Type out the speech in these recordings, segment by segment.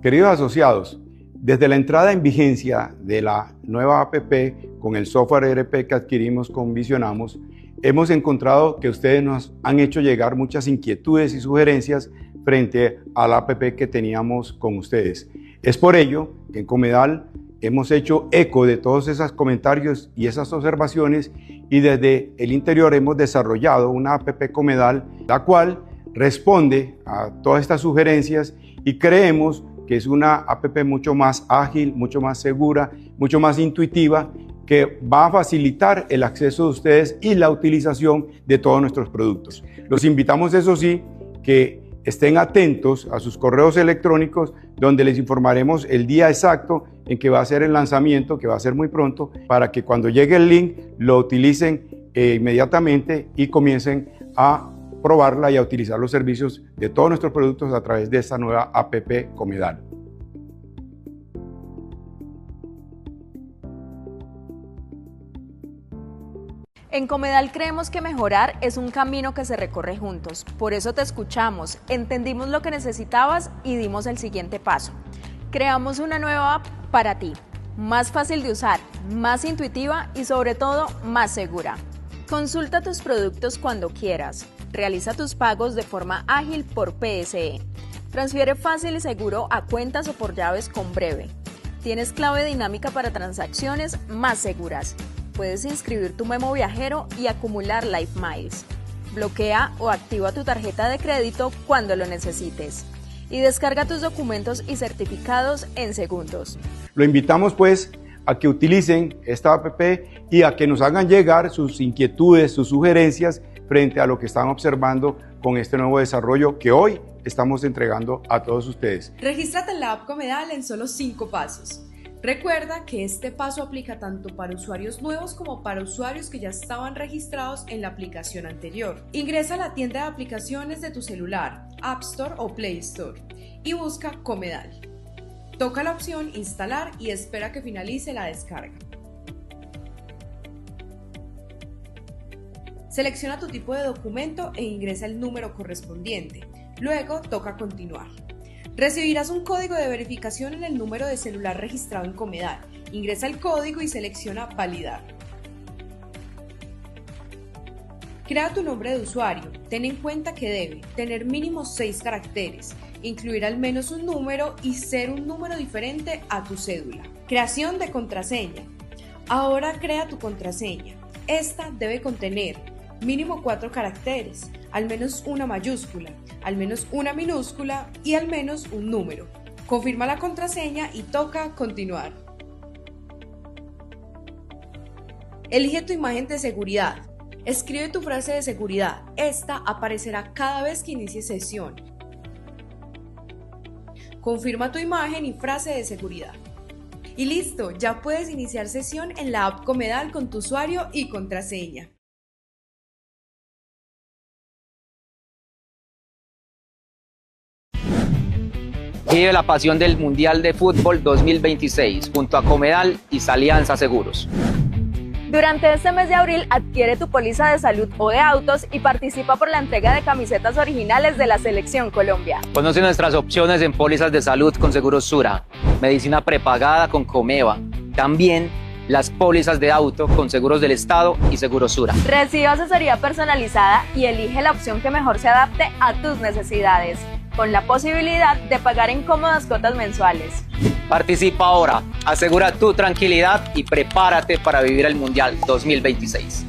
Queridos asociados, desde la entrada en vigencia de la nueva APP con el software ERP que adquirimos con Visionamos, hemos encontrado que ustedes nos han hecho llegar muchas inquietudes y sugerencias frente a la APP que teníamos con ustedes. Es por ello que en Comedal hemos hecho eco de todos esos comentarios y esas observaciones y desde el interior hemos desarrollado una APP Comedal, la cual responde a todas estas sugerencias y creemos que es una APP mucho más ágil, mucho más segura, mucho más intuitiva, que va a facilitar el acceso de ustedes y la utilización de todos nuestros productos. Los invitamos, eso sí, que estén atentos a sus correos electrónicos donde les informaremos el día exacto en que va a ser el lanzamiento, que va a ser muy pronto, para que cuando llegue el link lo utilicen inmediatamente y comiencen a probarla y a utilizar los servicios de todos nuestros productos a través de esta nueva APP Comedal. En Comedal creemos que mejorar es un camino que se recorre juntos. Por eso te escuchamos, entendimos lo que necesitabas y dimos el siguiente paso. Creamos una nueva app para ti, más fácil de usar, más intuitiva y sobre todo más segura. Consulta tus productos cuando quieras. Realiza tus pagos de forma ágil por PSE. Transfiere fácil y seguro a cuentas o por llaves con Breve. Tienes clave dinámica para transacciones más seguras. Puedes inscribir tu memo viajero y acumular Life Miles. Bloquea o activa tu tarjeta de crédito cuando lo necesites. Y descarga tus documentos y certificados en segundos. Lo invitamos pues a que utilicen esta APP y a que nos hagan llegar sus inquietudes, sus sugerencias frente a lo que están observando con este nuevo desarrollo que hoy estamos entregando a todos ustedes. Regístrate en la app Comedal en solo 5 pasos. Recuerda que este paso aplica tanto para usuarios nuevos como para usuarios que ya estaban registrados en la aplicación anterior. Ingresa a la tienda de aplicaciones de tu celular, App Store o Play Store, y busca Comedal. Toca la opción Instalar y espera que finalice la descarga. Selecciona tu tipo de documento e ingresa el número correspondiente. Luego toca Continuar. Recibirás un código de verificación en el número de celular registrado en Comedal. Ingresa el código y selecciona Validar. Crea tu nombre de usuario. Ten en cuenta que debe tener mínimo 6 caracteres, incluir al menos un número y ser un número diferente a tu cédula. Creación de contraseña. Ahora crea tu contraseña. Esta debe contener mínimo 4 caracteres, al menos una mayúscula, al menos una minúscula y al menos un número. Confirma la contraseña y toca Continuar. Elige tu imagen de seguridad. Escribe tu frase de seguridad. Esta aparecerá cada vez que inicies sesión. Confirma tu imagen y frase de seguridad. Y listo, ya puedes iniciar sesión en la app Comedal con tu usuario y contraseña. Vive la pasión del Mundial de Fútbol 2026 junto a Comedal y Alianza Seguros. Durante este mes de abril adquiere tu póliza de salud o de autos y participa por la entrega de camisetas originales de la Selección Colombia. Conoce nuestras opciones en pólizas de salud con Seguros Sura, medicina prepagada con Comeva, también las pólizas de auto con Seguros del Estado y Seguros Sura. Recibe asesoría personalizada y elige la opción que mejor se adapte a tus necesidades, con la posibilidad de pagar en cómodas cuotas mensuales. Participa ahora, asegura tu tranquilidad y prepárate para vivir el Mundial 2026.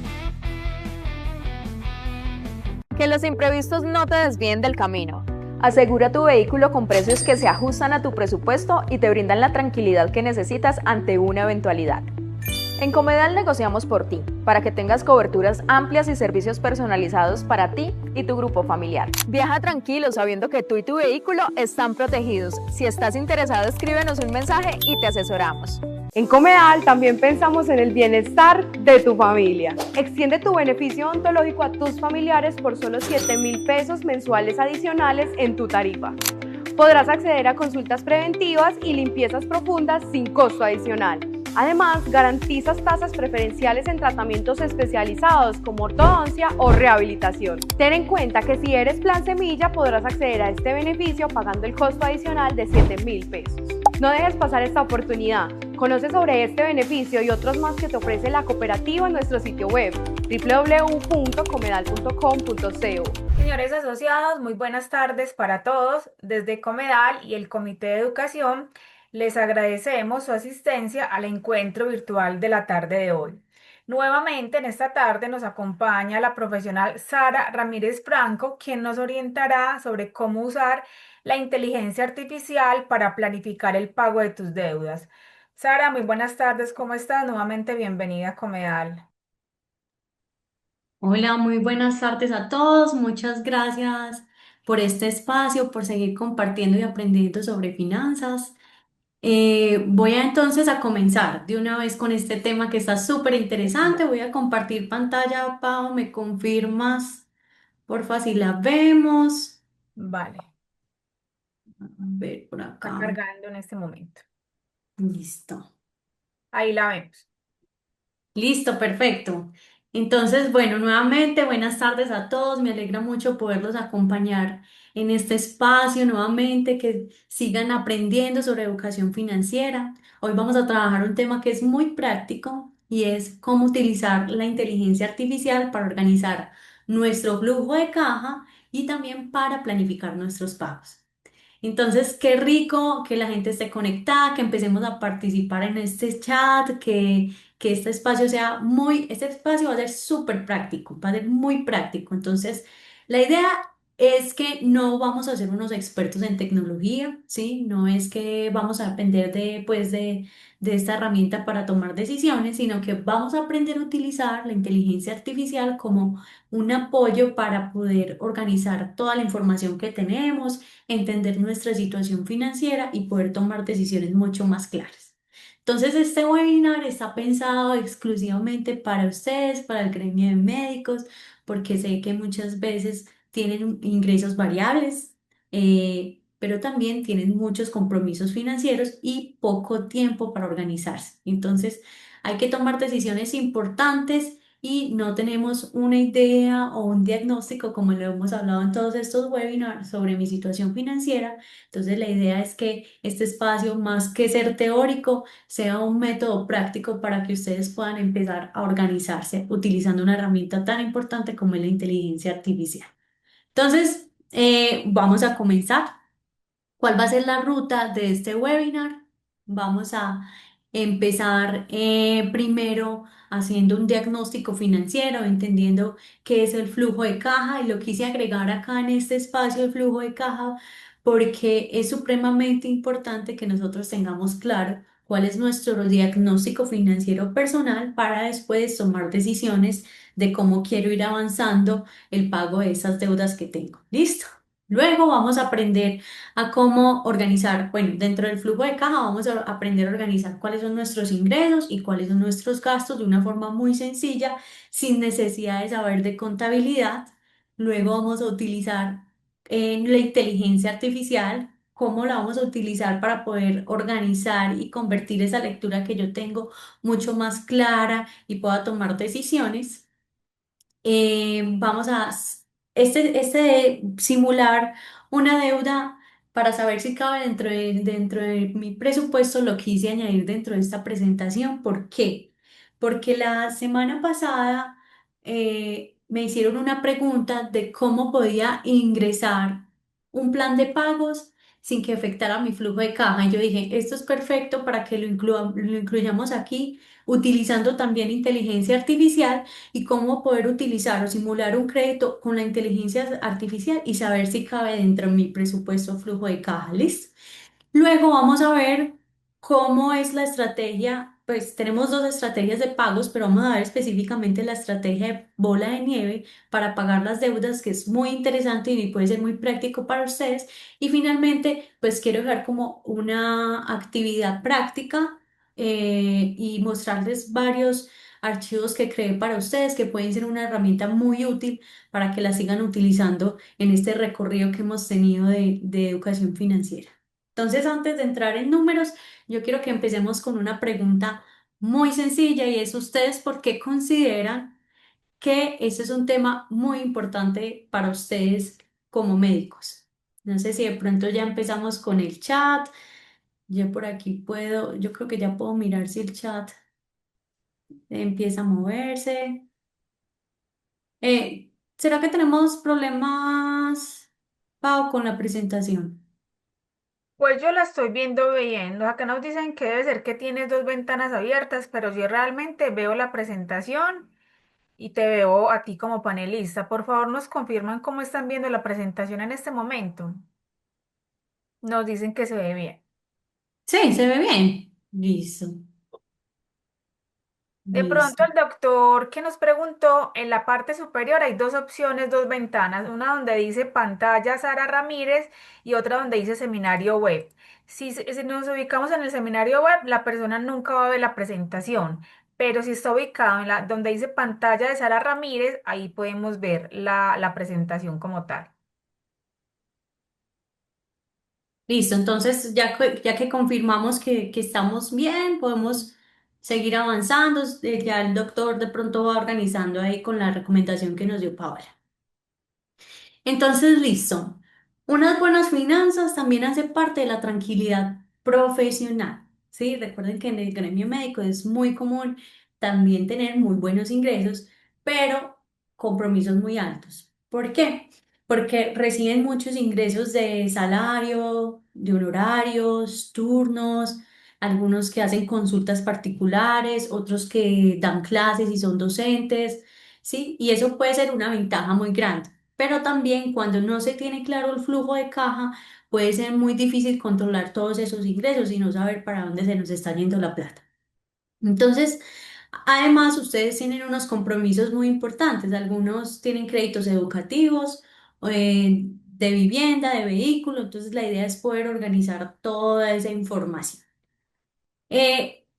Que los imprevistos no te desvíen del camino. Asegura tu vehículo con precios que se ajustan a tu presupuesto y te brindan la tranquilidad que necesitas ante una eventualidad. En Comedal negociamos por ti, para que tengas coberturas amplias y servicios personalizados para ti y tu grupo familiar. Viaja tranquilo sabiendo que tú y tu vehículo están protegidos. Si estás interesado, escríbenos un mensaje y te asesoramos. En Comedal también pensamos en el bienestar de tu familia. Extiende tu beneficio odontológico a tus familiares por solo 7,000 pesos mensuales adicionales en tu tarifa. Podrás acceder a consultas preventivas y limpiezas profundas sin costo adicional. Además, garantizas tasas preferenciales en tratamientos especializados como ortodoncia o rehabilitación. Ten en cuenta que si eres Plan Semilla podrás acceder a este beneficio pagando el costo adicional de 7.000 pesos. No dejes pasar esta oportunidad. Conoce sobre este beneficio y otros más que te ofrece la cooperativa en nuestro sitio web www.comedal.com.co. Señores asociados, muy buenas tardes para todos. Desde Comedal y el Comité de Educación les agradecemos su asistencia al encuentro virtual de la tarde de hoy. Nuevamente en esta tarde nos acompaña la profesional Sara Ramírez Franco, quien nos orientará sobre cómo usar la inteligencia artificial para planificar el pago de tus deudas. Sara, muy buenas tardes, ¿cómo estás? Nuevamente bienvenida a Comedal. Hola, muy buenas tardes a todos. Muchas gracias por este espacio, por seguir compartiendo y aprendiendo sobre finanzas. Voy a entonces a comenzar de una vez con este tema que está súper interesante. Voy a compartir pantalla, Pau, ¿me confirmas? Porfa, si la vemos. Vale, A ver, por está acá. cargando en este momento. Listo. Ahí la vemos. Listo, perfecto. Entonces, bueno, nuevamente buenas tardes a todos. Me alegra mucho poderlos acompañar en este espacio nuevamente, que sigan aprendiendo sobre educación financiera. Hoy vamos a trabajar un tema que es muy práctico y es cómo utilizar la inteligencia artificial para organizar nuestro flujo de caja y también para planificar nuestros pagos. Entonces, qué rico que la gente esté conectada, que empecemos a participar en este chat, que este espacio sea este espacio va a ser súper práctico, va a ser muy práctico. Entonces, la idea es que no vamos a ser unos expertos en tecnología, ¿sí? No es que vamos a depender de esta herramienta para tomar decisiones, sino que vamos a aprender a utilizar la inteligencia artificial como un apoyo para poder organizar toda la información que tenemos, entender nuestra situación financiera y poder tomar decisiones mucho más claras. Entonces, este webinar está pensado exclusivamente para ustedes, para el gremio de médicos, porque sé que muchas veces tienen ingresos variables, pero también tienen muchos compromisos financieros y poco tiempo para organizarse. Entonces, hay que tomar decisiones importantes y no tenemos una idea o un diagnóstico, como lo hemos hablado en todos estos webinars sobre mi situación financiera. Entonces, la idea es que este espacio, más que ser teórico, sea un método práctico para que ustedes puedan empezar a organizarse utilizando una herramienta tan importante como es la inteligencia artificial. Entonces, vamos a comenzar. ¿Cuál va a ser la ruta de este webinar? Vamos a empezar primero haciendo un diagnóstico financiero, entendiendo qué es el flujo de caja, y lo quise agregar acá en este espacio el flujo de caja porque es supremamente importante que nosotros tengamos claro cuál es nuestro diagnóstico financiero personal para después tomar decisiones de cómo quiero ir avanzando el pago de esas deudas que tengo. ¿Listo? Luego vamos a aprender a cómo organizar, bueno, dentro del flujo de caja vamos a aprender a organizar cuáles son nuestros ingresos y cuáles son nuestros gastos de una forma muy sencilla, sin necesidad de saber de contabilidad. Luego vamos a utilizar la inteligencia artificial, cómo la vamos a utilizar para poder organizar y convertir esa lectura que yo tengo mucho más clara y pueda tomar decisiones. Vamos a simular una deuda para saber si cabe dentro de mi presupuesto. Lo quise añadir dentro de esta presentación. ¿Por qué? Porque la semana pasada me hicieron una pregunta de cómo podía ingresar un plan de pagos sin que afectara mi flujo de caja. Y yo dije, esto es perfecto para que lo incluyamos aquí, utilizando también inteligencia artificial, y cómo poder utilizar o simular un crédito con la inteligencia artificial y saber si cabe dentro de mi presupuesto flujo de caja. ¿Listo? Luego vamos a ver cómo es la estrategia. Pues tenemos dos estrategias de pagos, pero vamos a ver específicamente la estrategia de bola de nieve para pagar las deudas, que es muy interesante y puede ser muy práctico para ustedes. Y finalmente, pues quiero dejar como una actividad práctica y mostrarles varios archivos que creé para ustedes, que pueden ser una herramienta muy útil para que la sigan utilizando en este recorrido que hemos tenido de educación financiera. Entonces, antes de entrar en números, yo quiero que empecemos con una pregunta muy sencilla y es ustedes por qué consideran que este es un tema muy importante para ustedes como médicos. No sé si de pronto ya empezamos con el chat. Yo por aquí puedo, yo creo que ya puedo mirar si el chat empieza a moverse. ¿Será que tenemos problemas, Pau, con la presentación? Pues yo la estoy viendo bien. Acá nos dicen que debe ser que tienes dos ventanas abiertas, pero yo realmente veo la presentación y te veo a ti como panelista. Por favor, nos confirman cómo están viendo la presentación en este momento. Nos dicen que se ve bien. Sí, se ve bien. Listo, De pronto listo. el doctor que nos preguntó, en la parte superior hay dos opciones, dos ventanas, una donde dice pantalla Sara Ramírez y otra donde dice seminario web. Si nos ubicamos en el seminario web, la persona nunca va a ver la presentación, pero si está ubicado en la donde dice pantalla de Sara Ramírez, ahí podemos ver la presentación como tal. Listo, entonces ya que confirmamos que estamos bien, podemos seguir avanzando. Ya el doctor de pronto va organizando ahí con la recomendación que nos dio Paola. Entonces, listo. Unas buenas finanzas también hace parte de la tranquilidad profesional, ¿sí? Recuerden que en el gremio médico es muy común también tener muy buenos ingresos, pero compromisos muy altos. ¿Por qué? Porque reciben muchos ingresos de salario, de honorarios, turnos, algunos que hacen consultas particulares, otros que dan clases y son docentes, ¿sí? Y eso puede ser una ventaja muy grande. Pero también cuando no se tiene claro el flujo de caja, puede ser muy difícil controlar todos esos ingresos y no saber para dónde se nos está yendo la plata. Entonces, además, ustedes tienen unos compromisos muy importantes. Algunos tienen créditos educativos, de vivienda, de vehículo. Entonces, la idea es poder organizar toda esa información.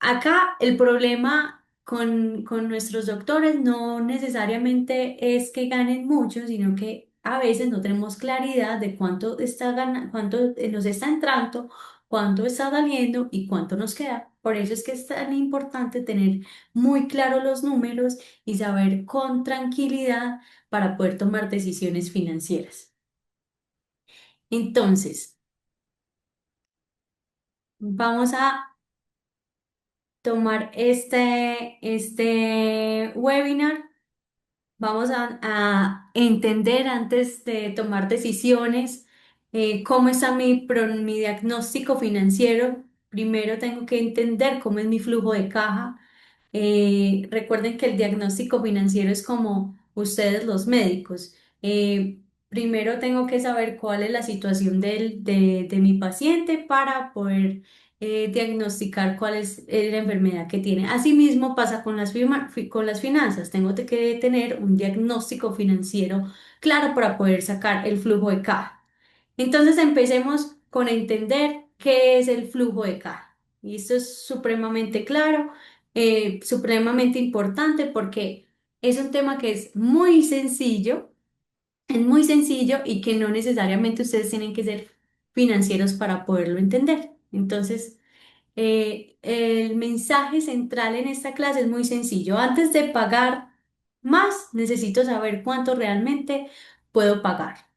Acá el problema con nuestros doctores no necesariamente es que ganen mucho, sino que a veces no tenemos claridad de cuánto está cuánto nos está entrando, cuánto está saliendo y cuánto nos queda. Por eso es que es tan importante tener muy claro los números y saber con tranquilidad para poder tomar decisiones financieras. Entonces, vamos a tomar este webinar. Vamos a entender antes de tomar decisiones cómo está mi diagnóstico financiero. Primero tengo que entender cómo es mi flujo de caja. Recuerden que el diagnóstico financiero es como ustedes los médicos. Primero tengo que saber cuál es la situación de mi paciente para poder diagnosticar cuál es la enfermedad que tiene. Asimismo pasa con con las finanzas. Tengo que tener un diagnóstico financiero claro para poder sacar el flujo de caja. Entonces empecemos con entender qué es el flujo de caja. Y esto es supremamente claro, supremamente importante porque es un tema que es muy sencillo y que no necesariamente ustedes tienen que ser financieros para poderlo entender. Entonces, el mensaje central en esta clase es muy sencillo. Antes de pagar más, necesito saber cuánto realmente puedo pagar.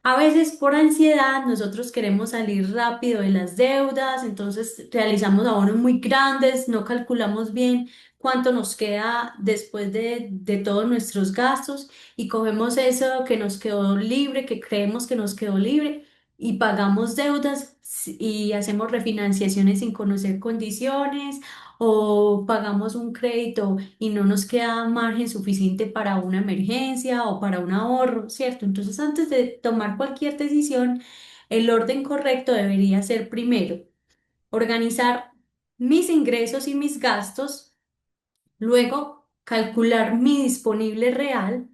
A veces por ansiedad nosotros queremos salir rápido de las deudas, entonces realizamos abonos muy grandes, no calculamos bien cuánto nos queda después de todos nuestros gastos y cogemos eso que nos quedó libre, que creemos que nos quedó libre y pagamos deudas y hacemos refinanciaciones sin conocer condiciones o pagamos un crédito y no nos queda margen suficiente para una emergencia o para un ahorro, ¿cierto? Entonces, antes de tomar cualquier decisión, el orden correcto debería ser primero organizar mis ingresos y mis gastos, luego calcular mi disponible real,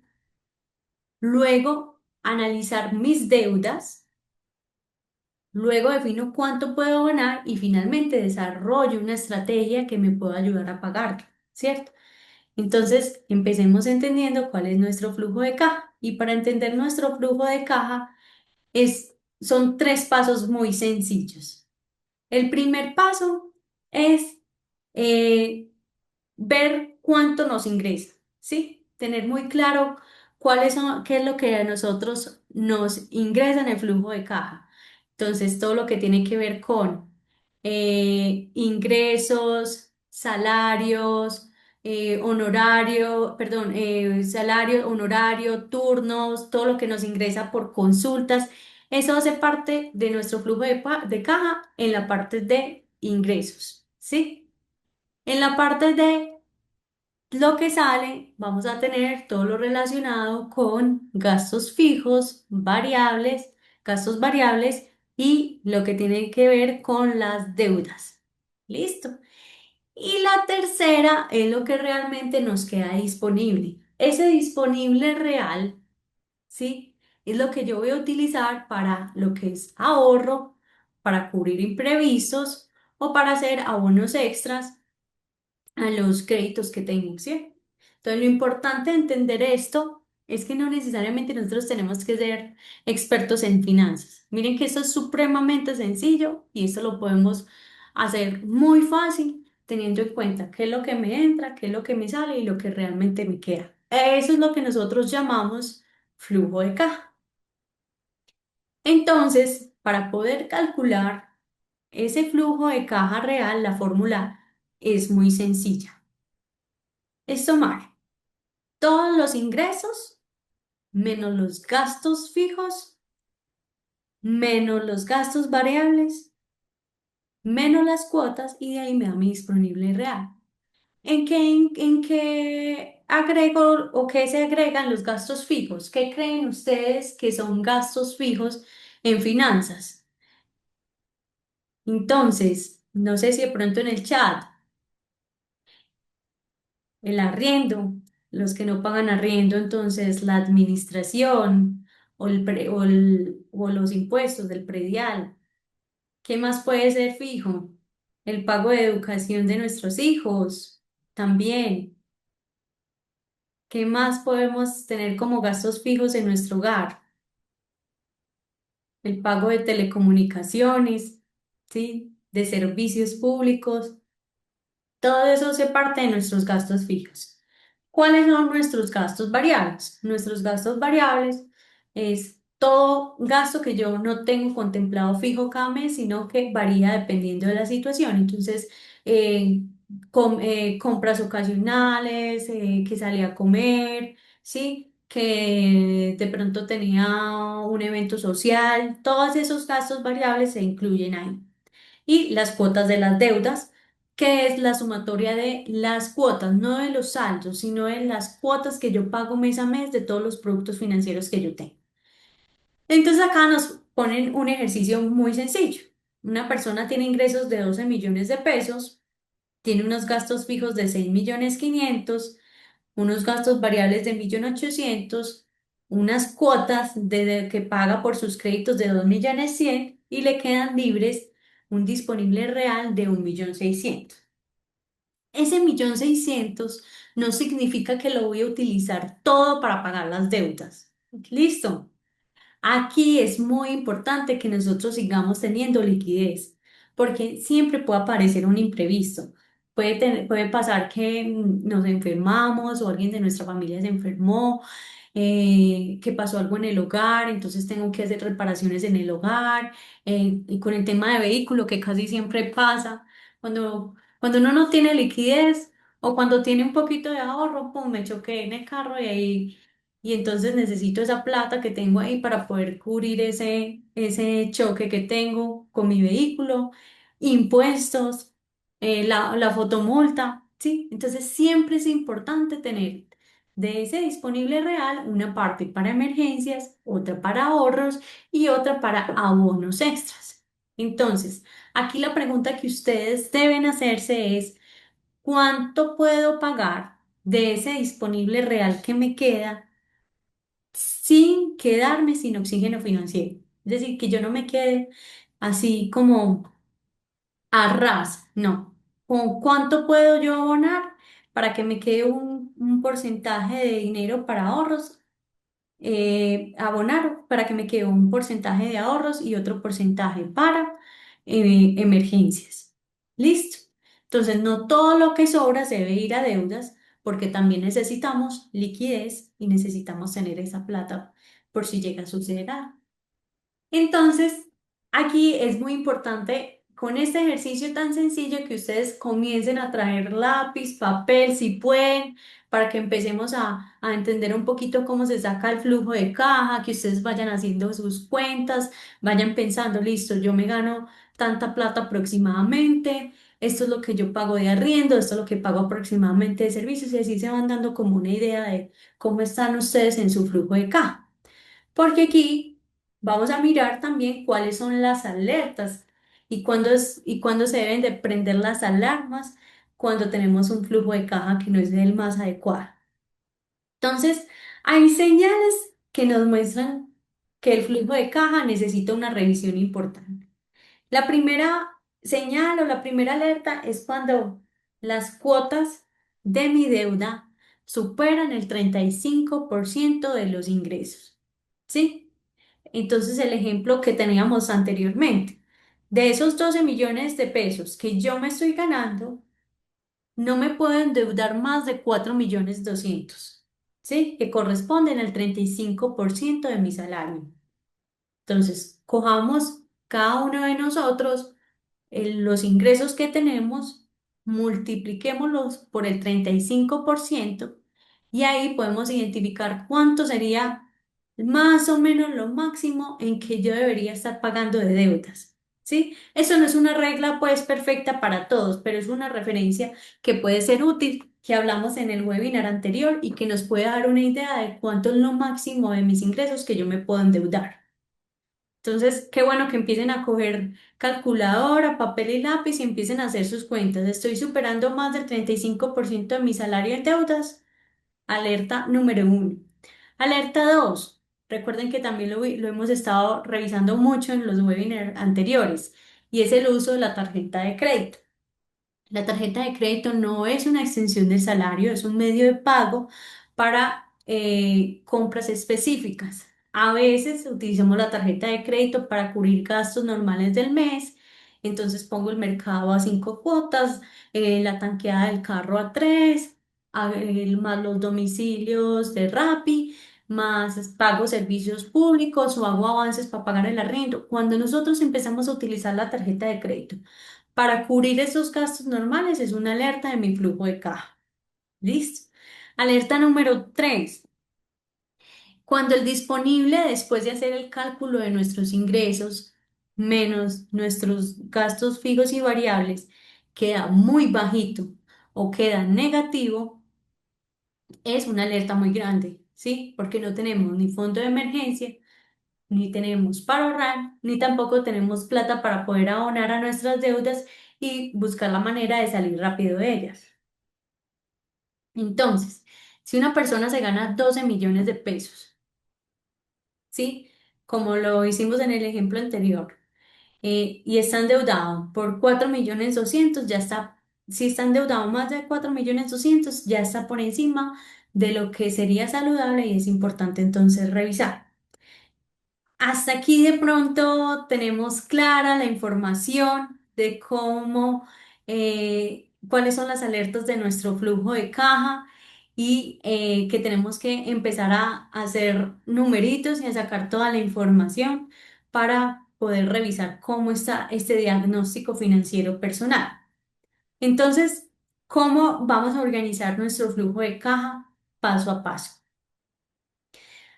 luego analizar mis deudas. Luego defino cuánto puedo ganar y finalmente desarrollo una estrategia que me pueda ayudar a pagar, ¿cierto? Entonces, empecemos entendiendo cuál es nuestro flujo de caja. Y para entender nuestro flujo de caja son tres pasos muy sencillos. El primer paso es ver cuánto nos ingresa, ¿sí? Tener muy claro qué es lo que a nosotros nos ingresa en el flujo de caja. Entonces, todo lo que tiene que ver con ingresos, salarios, salario, honorario, turnos, todo lo que nos ingresa por consultas, eso hace parte de nuestro flujo de caja en la parte de ingresos, ¿sí? En la parte de lo que sale, vamos a tener todo lo relacionado con gastos variables y lo que tiene que ver con las deudas. ¿Listo? Y la tercera es lo que realmente nos queda disponible. Ese disponible real, ¿sí? Es lo que yo voy a utilizar para lo que es ahorro, para cubrir imprevistos o para hacer abonos extras a los créditos que tengo, ¿sí? Entonces, lo importante de entender esto es que no necesariamente nosotros tenemos que ser expertos en finanzas. Miren que eso es supremamente sencillo y eso lo podemos hacer muy fácil teniendo en cuenta qué es lo que me entra, qué es lo que me sale y lo que realmente me queda. Eso es lo que nosotros llamamos flujo de caja. Entonces, para poder calcular ese flujo de caja real, la fórmula es muy sencilla. Es tomar todos los ingresos menos los gastos fijos, menos los gastos variables, menos las cuotas y de ahí me da mi disponible real. ¿En qué agrego o qué se agregan los gastos fijos? ¿Qué creen ustedes que son gastos fijos en finanzas? Entonces, no sé si de pronto en el chat, el arriendo, los que no pagan arriendo, entonces la administración o los impuestos del predial. ¿Qué más puede ser fijo? El pago de educación de nuestros hijos también. ¿Qué más podemos tener como gastos fijos en nuestro hogar? El pago de telecomunicaciones, ¿sí? De servicios públicos. Todo eso hace parte de nuestros gastos fijos. ¿Cuáles son nuestros gastos variables? Nuestros gastos variables es todo gasto que yo no tengo contemplado fijo cada mes, sino que varía dependiendo de la situación. Entonces, eh, compras ocasionales, que salía a comer, ¿sí? Que de pronto tenía un evento social, todos esos gastos variables se incluyen ahí y las cuotas de las deudas, que es la sumatoria de las cuotas, no de los saldos, sino de las cuotas que yo pago mes a mes de todos los productos financieros que yo tengo. Entonces acá nos ponen un ejercicio muy sencillo. Una persona tiene ingresos de 12 millones de pesos, tiene unos gastos fijos de 6.500.000, unos gastos variables de 1.800.000, unas cuotas que paga por sus créditos de 2.100.000 y le quedan libres un disponible real de 1.600.000. Ese 1.600.000 no significa que lo voy a utilizar todo para pagar las deudas. ¿Listo? Aquí es muy importante que nosotros sigamos teniendo liquidez, porque siempre puede aparecer un imprevisto. Puede pasar que nos enfermamos o alguien de nuestra familia se enfermó, que pasó algo en el hogar, entonces tengo que hacer reparaciones en el hogar, y con el tema de vehículo que casi siempre pasa, cuando uno no tiene liquidez o cuando tiene un poquito de ahorro, pum, me choqué en el carro y entonces necesito esa plata que tengo ahí para poder cubrir ese choque que tengo con mi vehículo, impuestos, la fotomulta, ¿sí? Entonces siempre es importante tener de ese disponible real una parte para emergencias, otra para ahorros y otra para abonos extras. Entonces, aquí la pregunta que ustedes deben hacerse es, ¿cuánto puedo pagar de ese disponible real que me queda sin quedarme sin oxígeno financiero? Es decir, que yo no me quede así como a ras, no. ¿Con cuánto puedo yo abonar para que me quede un porcentaje de dinero para ahorros? Abonar para que me quede un porcentaje de ahorros y otro porcentaje para emergencias. ¿Listo? Entonces, no todo lo que sobra se debe ir a deudas, porque también necesitamos liquidez y necesitamos tener esa plata por si llega a suceder algo. Entonces, aquí es muy importante con este ejercicio tan sencillo que ustedes comiencen a traer lápiz, papel, si pueden, para que empecemos a entender un poquito cómo se saca el flujo de caja, que ustedes vayan haciendo sus cuentas, vayan pensando, listo, yo me gano tanta plata aproximadamente, esto es lo que yo pago de arriendo, esto es lo que pago aproximadamente de servicios, y así se van dando como una idea de cómo están ustedes en su flujo de caja. Porque aquí vamos a mirar también cuáles son las alertas y cuándo se deben de prender las alarmas cuando tenemos un flujo de caja que no es el más adecuado. Entonces, hay señales que nos muestran que el flujo de caja necesita una revisión importante. La primera señal o la primera alerta es cuando las cuotas de mi deuda superan el 35% de los ingresos. ¿Sí? Entonces, el ejemplo que teníamos anteriormente, de esos 12 millones de pesos que yo me estoy ganando, no me puedo endeudar más de 4.200.000, ¿sí? Que corresponden al 35% de mi salario. Entonces, cojamos cada uno de nosotros los ingresos que tenemos, multipliquémoslos por el 35% y ahí podemos identificar cuánto sería más o menos lo máximo en que yo debería estar pagando de deudas. ¿Sí? Eso no es una regla pues perfecta para todos, pero es una referencia que puede ser útil, que hablamos en el webinar anterior y que nos puede dar una idea de cuánto es lo máximo de mis ingresos que yo me puedo endeudar. Entonces, qué bueno que empiecen a coger calculadora, papel y lápiz y empiecen a hacer sus cuentas. Estoy superando más del 35% de mi salario en deudas. Alerta número uno. Alerta dos. Recuerden que también lo hemos estado revisando mucho en los webinars anteriores y es el uso de la tarjeta de crédito. La tarjeta de crédito no es una extensión del salario, es un medio de pago para compras específicas. A veces utilizamos la tarjeta de crédito para cubrir gastos normales del mes. Entonces pongo el mercado a 5 cuotas, la tanqueada del carro a 3, más los domicilios de Rappi, más pago servicios públicos o hago avances para pagar el arriendo. Cuando nosotros empezamos a utilizar la tarjeta de crédito para cubrir esos gastos normales es una alerta de mi flujo de caja. ¿Listo? Alerta número 3. Cuando el disponible, después de hacer el cálculo de nuestros ingresos menos nuestros gastos fijos y variables, queda muy bajito o queda negativo, es una alerta muy grande, ¿sí? Porque no tenemos ni fondo de emergencia, ni tenemos para ahorrar, ni tampoco tenemos plata para poder abonar a nuestras deudas y buscar la manera de salir rápido de ellas. Entonces, si una persona se gana 12 millones de pesos, ¿sí? Como lo hicimos en el ejemplo anterior, y está endeudado por 4.200.000, ya está, si está endeudado más de 4.200.000, ya está por encima de lo que sería saludable y es importante entonces revisar. Hasta aquí de pronto tenemos clara la información de cómo, cuáles son las alertas de nuestro flujo de caja y que tenemos que empezar a hacer numeritos y a sacar toda la información para poder revisar cómo está este diagnóstico financiero personal. Entonces, ¿cómo vamos a organizar nuestro flujo de caja paso a paso?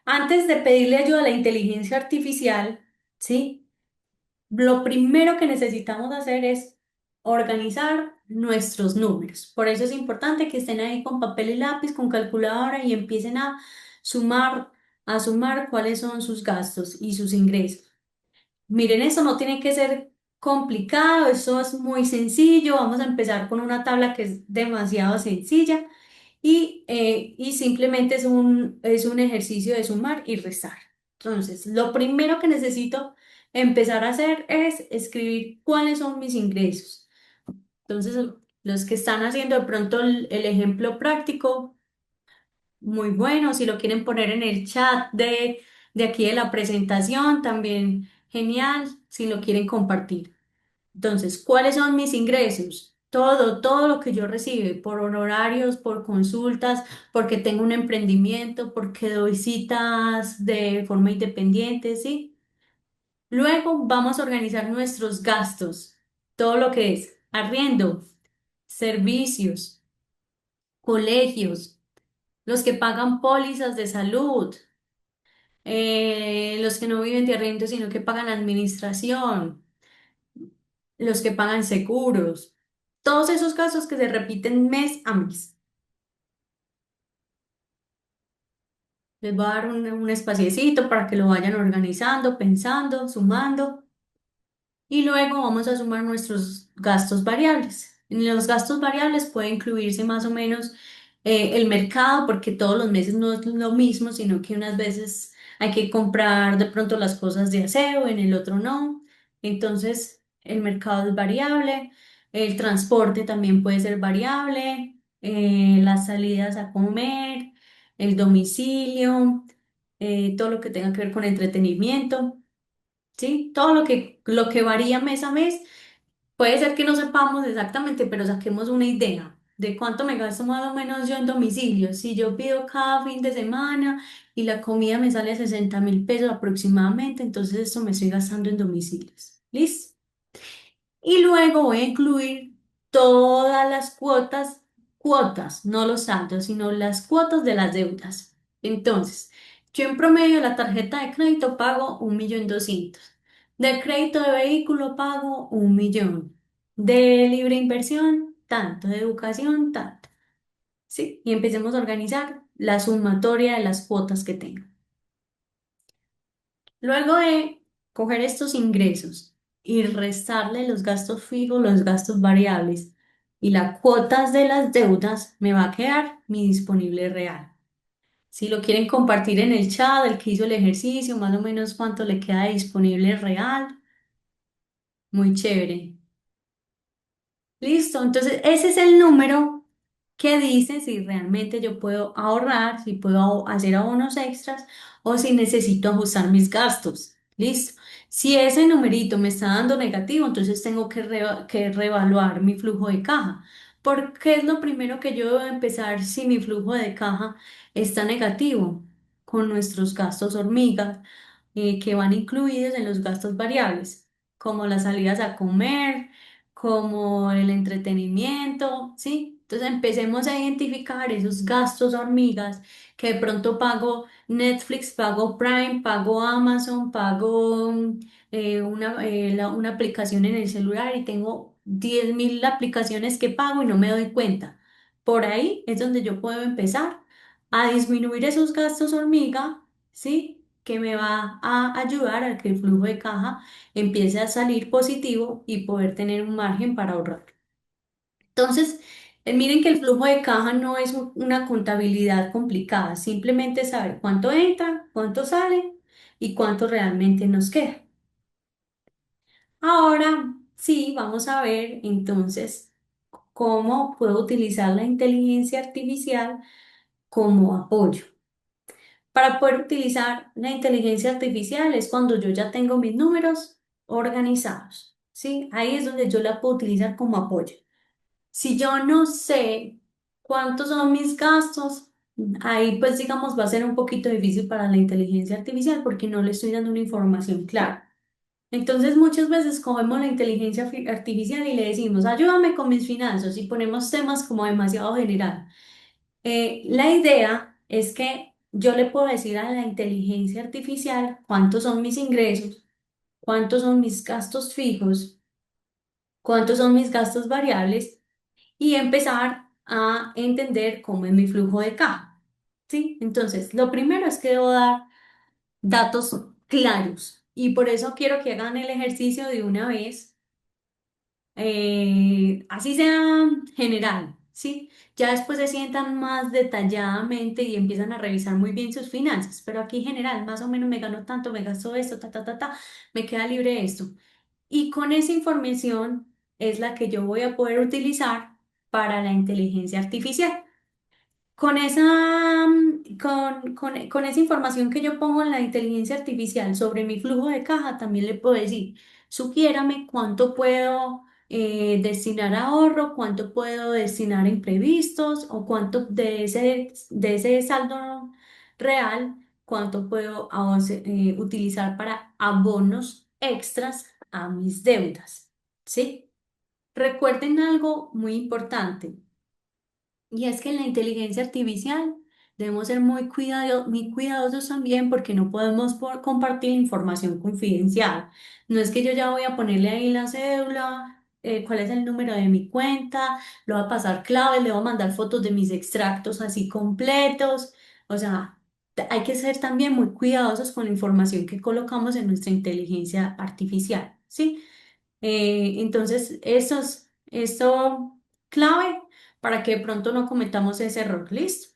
Antes de pedirle ayuda a la inteligencia artificial, ¿sí? Lo primero que necesitamos hacer es organizar nuestros números. Por eso es importante que estén ahí con papel y lápiz, con calculadora y empiecen sumar, a sumar cuáles son sus gastos y sus ingresos. Miren, eso no tiene que ser complicado, eso es muy sencillo. Vamos a empezar con una tabla que es demasiado sencilla y simplemente es un ejercicio de sumar y restar. Entonces, lo primero que necesito empezar a hacer es escribir cuáles son mis ingresos. Entonces, los que están haciendo de pronto el ejemplo práctico, muy bueno. Si lo quieren poner en el chat de aquí de la presentación, también genial, si lo quieren compartir. Entonces, ¿cuáles son mis ingresos? todo lo que yo recibe por honorarios, por consultas, porque tengo un emprendimiento, porque doy citas de forma independiente, ¿sí? Luego vamos a organizar nuestros gastos, todo lo que es arriendo, servicios, colegios, los que pagan pólizas de salud, los que no viven de arriendo, sino que pagan administración, los que pagan seguros, todos esos gastos que se repiten mes a mes. Les voy a dar un espaciecito para que lo vayan organizando, pensando, sumando. Y luego vamos a sumar nuestros gastos variables. En los gastos variables puede incluirse más o menos el mercado, porque todos los meses no es lo mismo, sino que unas veces hay que comprar de pronto las cosas de aseo, en el otro no. Entonces, el mercado es variable, el transporte también puede ser variable, las salidas a comer, el domicilio, todo lo que tenga que ver con entretenimiento. ¿Sí? Todo lo que varía mes a mes, puede ser que no sepamos exactamente, pero saquemos una idea de cuánto me gasto más o menos yo en domicilio. Si yo pido cada fin de semana y la comida me sale a 60.000 pesos aproximadamente, entonces eso me estoy gastando en domicilios. ¿Listo? Y luego voy a incluir todas las cuotas, no los saldos, sino las cuotas de las deudas. Entonces, yo en promedio la tarjeta de crédito pago 1.200.000. De crédito de vehículo pago 1.000.000. De libre inversión, tanto. De educación, tanto. ¿Sí? Y empecemos a organizar la sumatoria de las cuotas que tengo. Luego de coger estos ingresos y restarle los gastos fijos, los gastos variables y las cuotas de las deudas, me va a quedar mi disponible real. Si lo quieren compartir en el chat, el que hizo el ejercicio, más o menos cuánto le queda de disponible real, muy chévere. Listo, entonces ese es el número que dice si realmente yo puedo ahorrar, si puedo hacer abonos extras o si necesito ajustar mis gastos. Listo. Si ese numerito me está dando negativo, entonces tengo que reevaluar mi flujo de caja. Porque es lo primero que yo debo empezar si mi flujo de caja está negativo con nuestros gastos hormigas, que van incluidos en los gastos variables, como las salidas a comer, como el entretenimiento, ¿sí? Entonces empecemos a identificar esos gastos hormigas que de pronto pago Netflix, pago Prime, pago Amazon, pago una aplicación en el celular y tengo 10.000 aplicaciones que pago y no me doy cuenta. Por ahí es donde yo puedo empezar a disminuir esos gastos hormiga, ¿sí? Que me va a ayudar a que el flujo de caja empiece a salir positivo y poder tener un margen para ahorrar. Entonces, miren que el flujo de caja no es una contabilidad complicada, simplemente saber cuánto entra, cuánto sale y cuánto realmente nos queda. Ahora sí, vamos a ver entonces cómo puedo utilizar la inteligencia artificial como apoyo. Para poder utilizar la inteligencia artificial es cuando yo ya tengo mis números organizados, ¿sí? Ahí es donde yo la puedo utilizar como apoyo. Si yo no sé cuántos son mis gastos, ahí pues digamos va a ser un poquito difícil para la inteligencia artificial porque no le estoy dando una información clara. Entonces muchas veces cogemos la inteligencia artificial y le decimos, ayúdame con mis finanzas y ponemos temas como demasiado general. La idea es que yo le puedo decir a la inteligencia artificial cuántos son mis ingresos, cuántos son mis gastos fijos, cuántos son mis gastos variables y empezar a entender cómo es mi flujo de caja. ¿Sí? Entonces, lo primero es que debo dar datos claros y por eso quiero que hagan el ejercicio de una vez, así sea general, ¿sí? Ya después se sientan más detalladamente y empiezan a revisar muy bien sus finanzas, pero aquí general, más o menos me gano tanto, me gasto esto, me queda libre esto. Y con esa información es la que yo voy a poder utilizar para la inteligencia artificial. Con esa información que yo pongo en la inteligencia artificial sobre mi flujo de caja, también le puedo decir, sugiérame cuánto puedo destinar a ahorro, cuánto puedo destinar a imprevistos o cuánto de ese saldo real, cuánto puedo utilizar para abonos extras a mis deudas. ¿Sí? Recuerden algo muy importante. Y es que en la inteligencia artificial debemos ser muy cuidadosos también porque no podemos compartir información confidencial. No es que yo ya voy a ponerle ahí la cédula, cuál es el número de mi cuenta, lo voy a pasar clave, le voy a mandar fotos de mis extractos así completos. O sea, hay que ser también muy cuidadosos con la información que colocamos en nuestra inteligencia artificial, ¿sí? Entonces, esto clave para que de pronto no cometamos ese error. ¿Listo?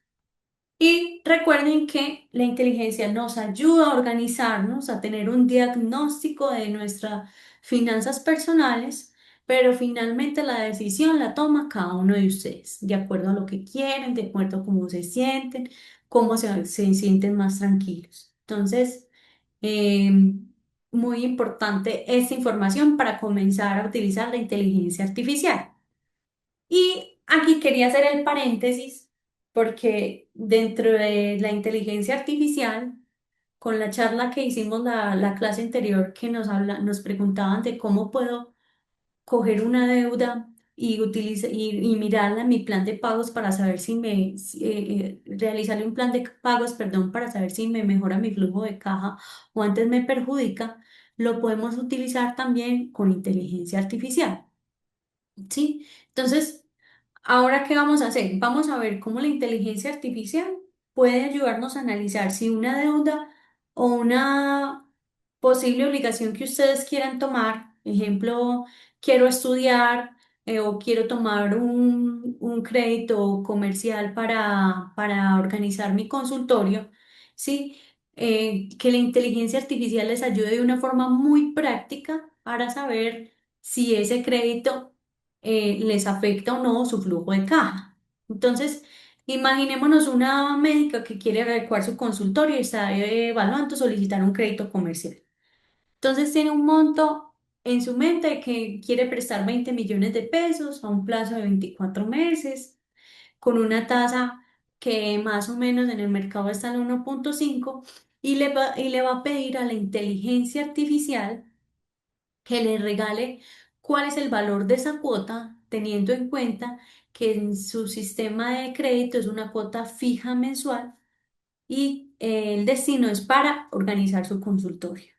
Y recuerden que la inteligencia nos ayuda a organizarnos, a tener un diagnóstico de nuestras finanzas personales, pero finalmente la decisión la toma cada uno de ustedes, de acuerdo a lo que quieren, de acuerdo a cómo se sienten, cómo se sienten más tranquilos. Entonces, eh, muy importante esta información para comenzar a utilizar la inteligencia artificial. Y aquí quería hacer el paréntesis porque dentro de la inteligencia artificial, con la charla que hicimos la clase anterior que nos preguntaban de cómo puedo coger una deuda y mirarla en mi plan de pagos para saber realizarle un plan de pagos, perdón, para saber si me mejora mi flujo de caja o antes me perjudica, lo podemos utilizar también con inteligencia artificial, ¿sí? Entonces, ahora, ¿qué vamos a hacer? Vamos a ver cómo la inteligencia artificial puede ayudarnos a analizar si una deuda o una posible obligación que ustedes quieran tomar, ejemplo, quiero estudiar o quiero tomar un crédito comercial para organizar mi consultorio, ¿sí? Que la inteligencia artificial les ayude de una forma muy práctica para saber si ese crédito les afecta o no su flujo de caja. Entonces, imaginémonos una médica que quiere adecuar su consultorio y está evaluando solicitar un crédito comercial. Entonces, tiene un monto en su mente que quiere prestar 20 millones de pesos a un plazo de 24 meses, con una tasa que más o menos en el mercado está en 1,5 y le va a pedir a la inteligencia artificial que le regale cuál es el valor de esa cuota, teniendo en cuenta que en su sistema de crédito es una cuota fija mensual y el destino es para organizar su consultorio.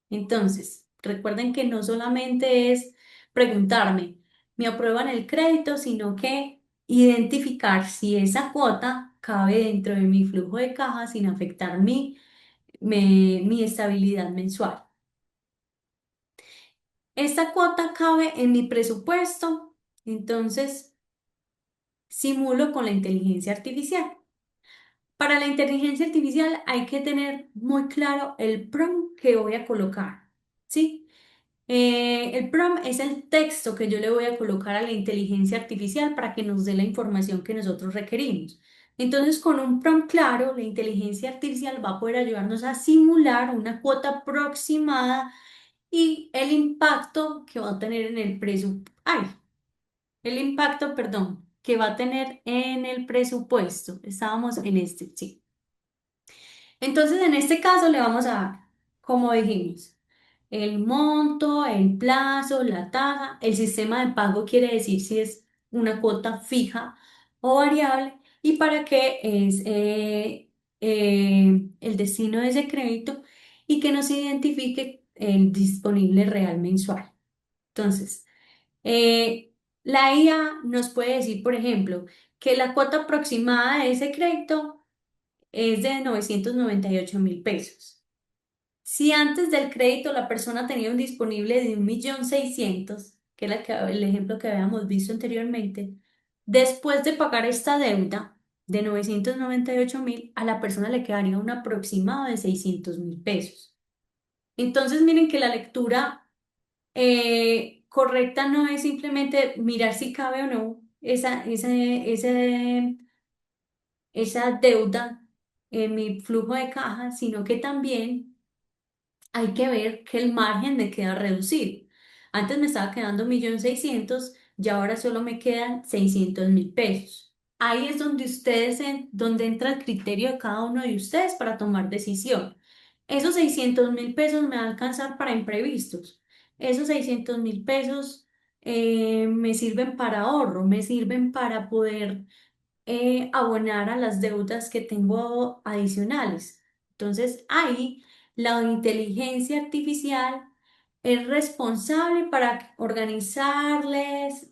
Entonces, recuerden que no solamente es preguntarme, ¿me aprueban el crédito? Sino que identificar si esa cuota cabe dentro de mi flujo de caja sin afectar mi estabilidad mensual. Esta cuota cabe en mi presupuesto, entonces simulo con la inteligencia artificial. Para la inteligencia artificial hay que tener muy claro el prompt que voy a colocar, ¿sí? El prompt es el texto que yo le voy a colocar a la inteligencia artificial para que nos dé la información que nosotros requerimos. Entonces, con un prompt claro, la inteligencia artificial va a poder ayudarnos a simular una cuota aproximada y el impacto que va a tener en el el impacto, perdón, que va a tener en el presupuesto. Estábamos en este, sí. Entonces, en este caso le vamos a dar, como dijimos, el monto, el plazo, la tasa, el sistema de pago quiere decir si es una cuota fija o variable y para qué es el destino de ese crédito y que nos identifique el disponible real mensual. Entonces, la IA nos puede decir, por ejemplo, que la cuota aproximada de ese crédito es de 998.000 pesos. Si antes del crédito la persona tenía un disponible de 1.600.000, que era el ejemplo que habíamos visto anteriormente, después de pagar esta deuda de 998.000, a la persona le quedaría un aproximado de 600.000 pesos. Entonces, miren que la lectura correcta no es simplemente mirar si cabe o no esa deuda en mi flujo de caja, sino que también hay que ver que el margen me queda reducido. Antes me estaba quedando 1.600.000, y ahora solo me quedan 600.000 pesos. Ahí es donde donde entra el criterio de cada uno de ustedes para tomar decisión. Esos 600.000 pesos me van a alcanzar para imprevistos. Esos 600.000 pesos me sirven para ahorro, me sirven para poder abonar a las deudas que tengo adicionales. Entonces, ahí la inteligencia artificial es responsable para organizarles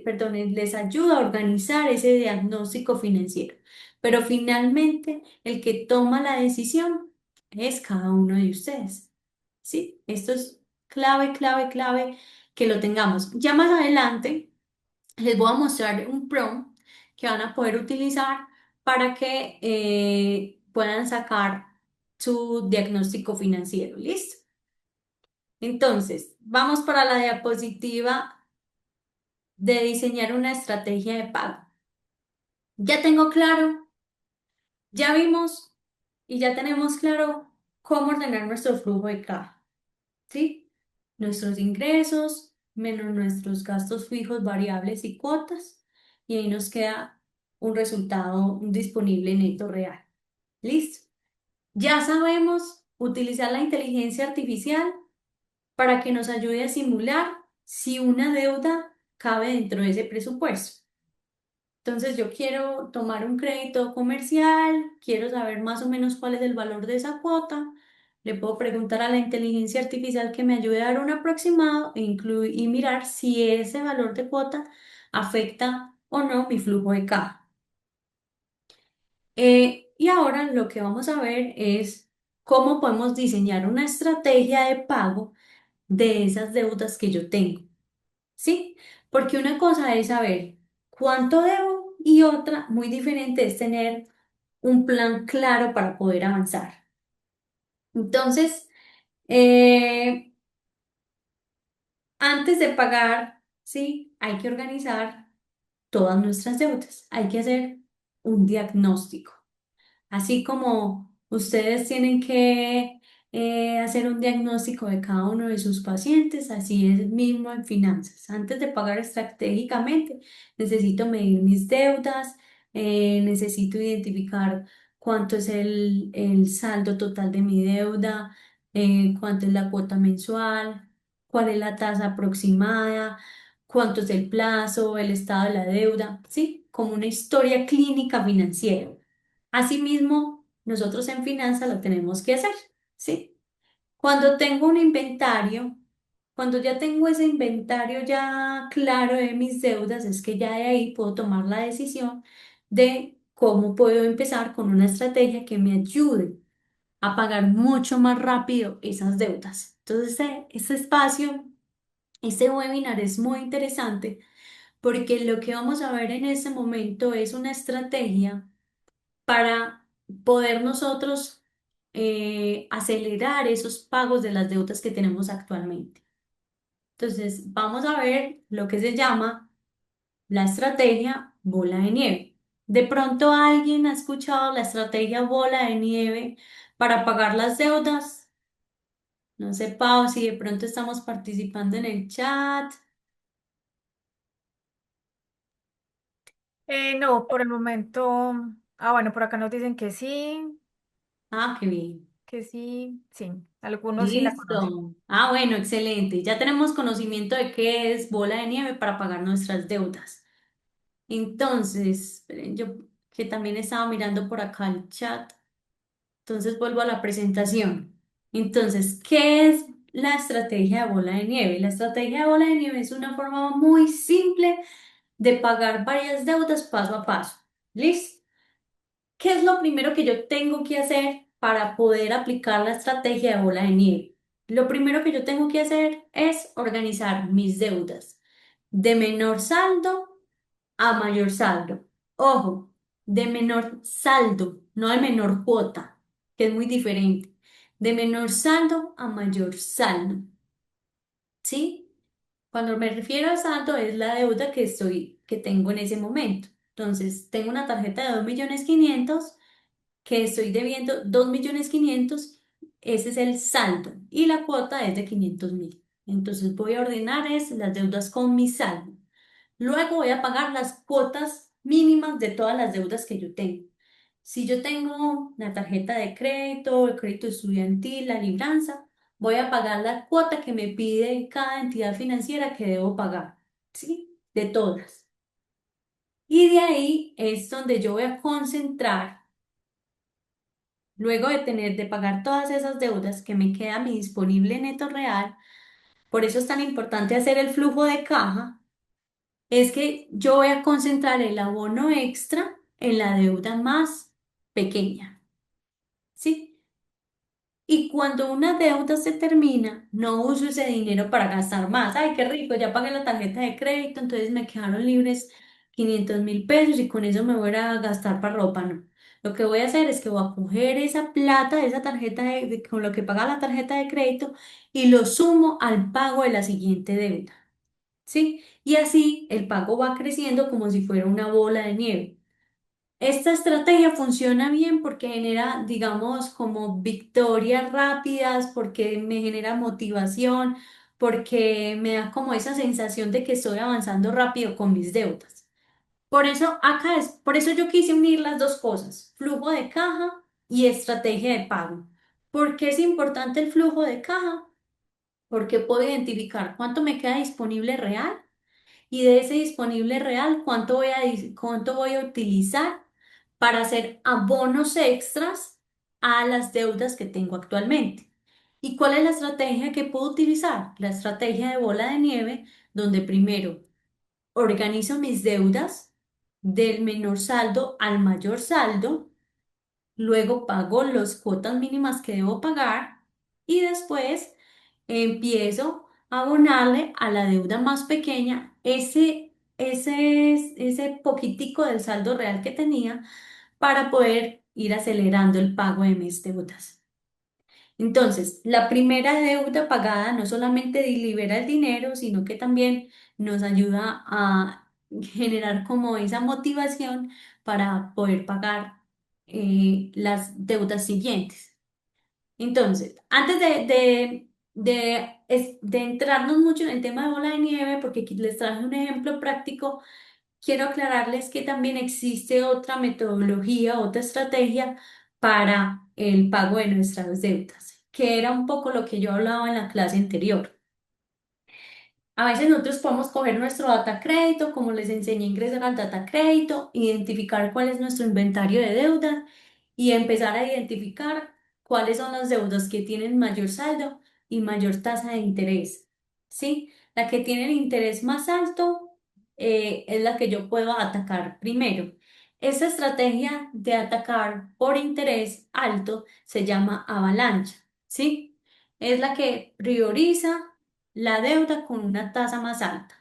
perdón, les ayuda a organizar ese diagnóstico financiero. Pero finalmente, el que toma la decisión es cada uno de ustedes. ¿Sí? Esto es clave, clave, clave que lo tengamos. Ya más adelante les voy a mostrar un prompt que van a poder utilizar para que puedan sacar su diagnóstico financiero. ¿Listo? Entonces, vamos para la diapositiva de diseñar una estrategia de pago. Ya tengo claro, ya vimos y ya tenemos claro cómo ordenar nuestro flujo de caja. ¿Sí? Nuestros ingresos menos nuestros gastos fijos, variables y cuotas. Y ahí nos queda un resultado disponible neto real. ¿Listo? Ya sabemos utilizar la inteligencia artificial para que nos ayude a simular si una deuda cabe dentro de ese presupuesto. Entonces yo quiero tomar un crédito comercial, quiero saber más o menos cuál es el valor de esa cuota. Le puedo preguntar a la inteligencia artificial que me ayude a dar un aproximado y mirar si ese valor de cuota afecta o no mi flujo de caja. Y ahora lo que vamos a ver es cómo podemos diseñar una estrategia de pago de esas deudas que yo tengo. ¿Sí? Porque una cosa es saber cuánto debo y otra muy diferente es tener un plan claro para poder avanzar. Entonces, eh, antes de pagar, ¿sí? Hay que organizar todas nuestras deudas. Hay que hacer un diagnóstico. Así como ustedes tienen que hacer un diagnóstico de cada uno de sus pacientes, así es mismo en finanzas. Antes de pagar estratégicamente, necesito medir mis deudas, necesito identificar cuánto es el saldo total de mi deuda, cuánto es la cuota mensual, cuál es la tasa aproximada, cuánto es el plazo, el estado de la deuda, ¿sí? Como una historia clínica financiera. Asimismo, nosotros en finanzas lo tenemos que hacer, ¿sí? Cuando tengo un inventario, cuando ya tengo ese inventario ya claro de mis deudas, es que ya de ahí puedo tomar la decisión de cómo puedo empezar con una estrategia que me ayude a pagar mucho más rápido esas deudas. Entonces, este espacio, este webinar es muy interesante porque lo que vamos a ver en este momento es una estrategia para poder nosotros acelerar esos pagos de las deudas que tenemos actualmente. Entonces, vamos a ver lo que se llama la estrategia bola de nieve. De pronto alguien ha escuchado la estrategia bola de nieve para pagar las deudas. No sé, Pau, si de pronto estamos participando en el chat. No, por el momento, bueno, por acá nos dicen Ah, qué bien. que sí, sí, algunos sí la conocen. Listo. Ah, bueno, excelente. Ya tenemos conocimiento de qué es bola de nieve para pagar nuestras deudas. Entonces, esperen, yo que también estaba mirando por acá el chat. Entonces vuelvo a la presentación. Entonces, ¿qué es la estrategia de bola de nieve? La estrategia de bola de nieve es una forma muy simple de pagar varias deudas paso a paso. ¿Listo? ¿Qué es lo primero que yo tengo que hacer para poder aplicar la estrategia de bola de nieve? Lo primero que yo tengo que hacer es organizar mis deudas de menor saldo a mayor saldo. Ojo, de menor saldo, no de menor cuota, que es muy diferente. De menor saldo a mayor saldo. ¿Sí? Cuando me refiero a saldo es la deuda que tengo en ese momento. Entonces, tengo una tarjeta de 2.500.000 que estoy debiendo 2.500.000, ese es el saldo y la cuota es de 500.000. Entonces voy a ordenar las deudas con mi saldo. Luego voy a pagar las cuotas mínimas de todas las deudas que yo tengo. Si yo tengo la tarjeta de crédito, el crédito estudiantil, la libranza, voy a pagar la cuota que me pide cada entidad financiera que debo pagar, ¿sí? De todas. Y de ahí es donde yo voy a concentrar, luego de pagar todas esas deudas que me queda mi disponible neto real. Por eso es tan importante hacer el flujo de caja. Es que yo voy a concentrar el abono extra en la deuda más pequeña, ¿sí? Y cuando una deuda se termina, no uso ese dinero para gastar más. Ay, qué rico, ya pagué la tarjeta de crédito, entonces me quedaron libres 500.000 pesos y con eso me voy a gastar para ropa, no. Lo que voy a hacer es que voy a coger esa plata de esa tarjeta con lo que paga la tarjeta de crédito y lo sumo al pago de la siguiente deuda, ¿sí? Y así el pago va creciendo como si fuera una bola de nieve. Esta estrategia funciona bien porque genera, digamos, como victorias rápidas, porque me genera motivación, porque me da como esa sensación de que estoy avanzando rápido con mis deudas. Por eso yo quise unir las dos cosas, flujo de caja y estrategia de pago. ¿Por qué es importante el flujo de caja? Porque puedo identificar cuánto me queda disponible real y de ese disponible real, cuánto voy a utilizar para hacer abonos extras a las deudas que tengo actualmente. ¿Y cuál es la estrategia que puedo utilizar? La estrategia de bola de nieve, donde primero organizo mis deudas del menor saldo al mayor saldo, luego pago las cuotas mínimas que debo pagar y después empiezo a abonarle a la deuda más pequeña ese poquitico del saldo real que tenía para poder ir acelerando el pago de mis deudas. Entonces, la primera deuda pagada no solamente libera el dinero, sino que también nos ayuda a generar como esa motivación para poder pagar las deudas siguientes. Entonces, antes de entrarnos mucho en el tema de bola de nieve, porque aquí les traje un ejemplo práctico, quiero aclararles que también existe otra metodología, otra estrategia para el pago de nuestras deudas, que era un poco lo que yo hablaba en la clase anterior. A veces nosotros podemos coger nuestro data crédito, como les enseñé a ingresar al data crédito, identificar cuál es nuestro inventario de deuda y empezar a identificar cuáles son las deudas que tienen mayor saldo y mayor tasa de interés. ¿Sí? La que tiene el interés más alto es la que yo puedo atacar primero. Esta estrategia de atacar por interés alto se llama avalancha. ¿Sí? Es la que prioriza la deuda con una tasa más alta.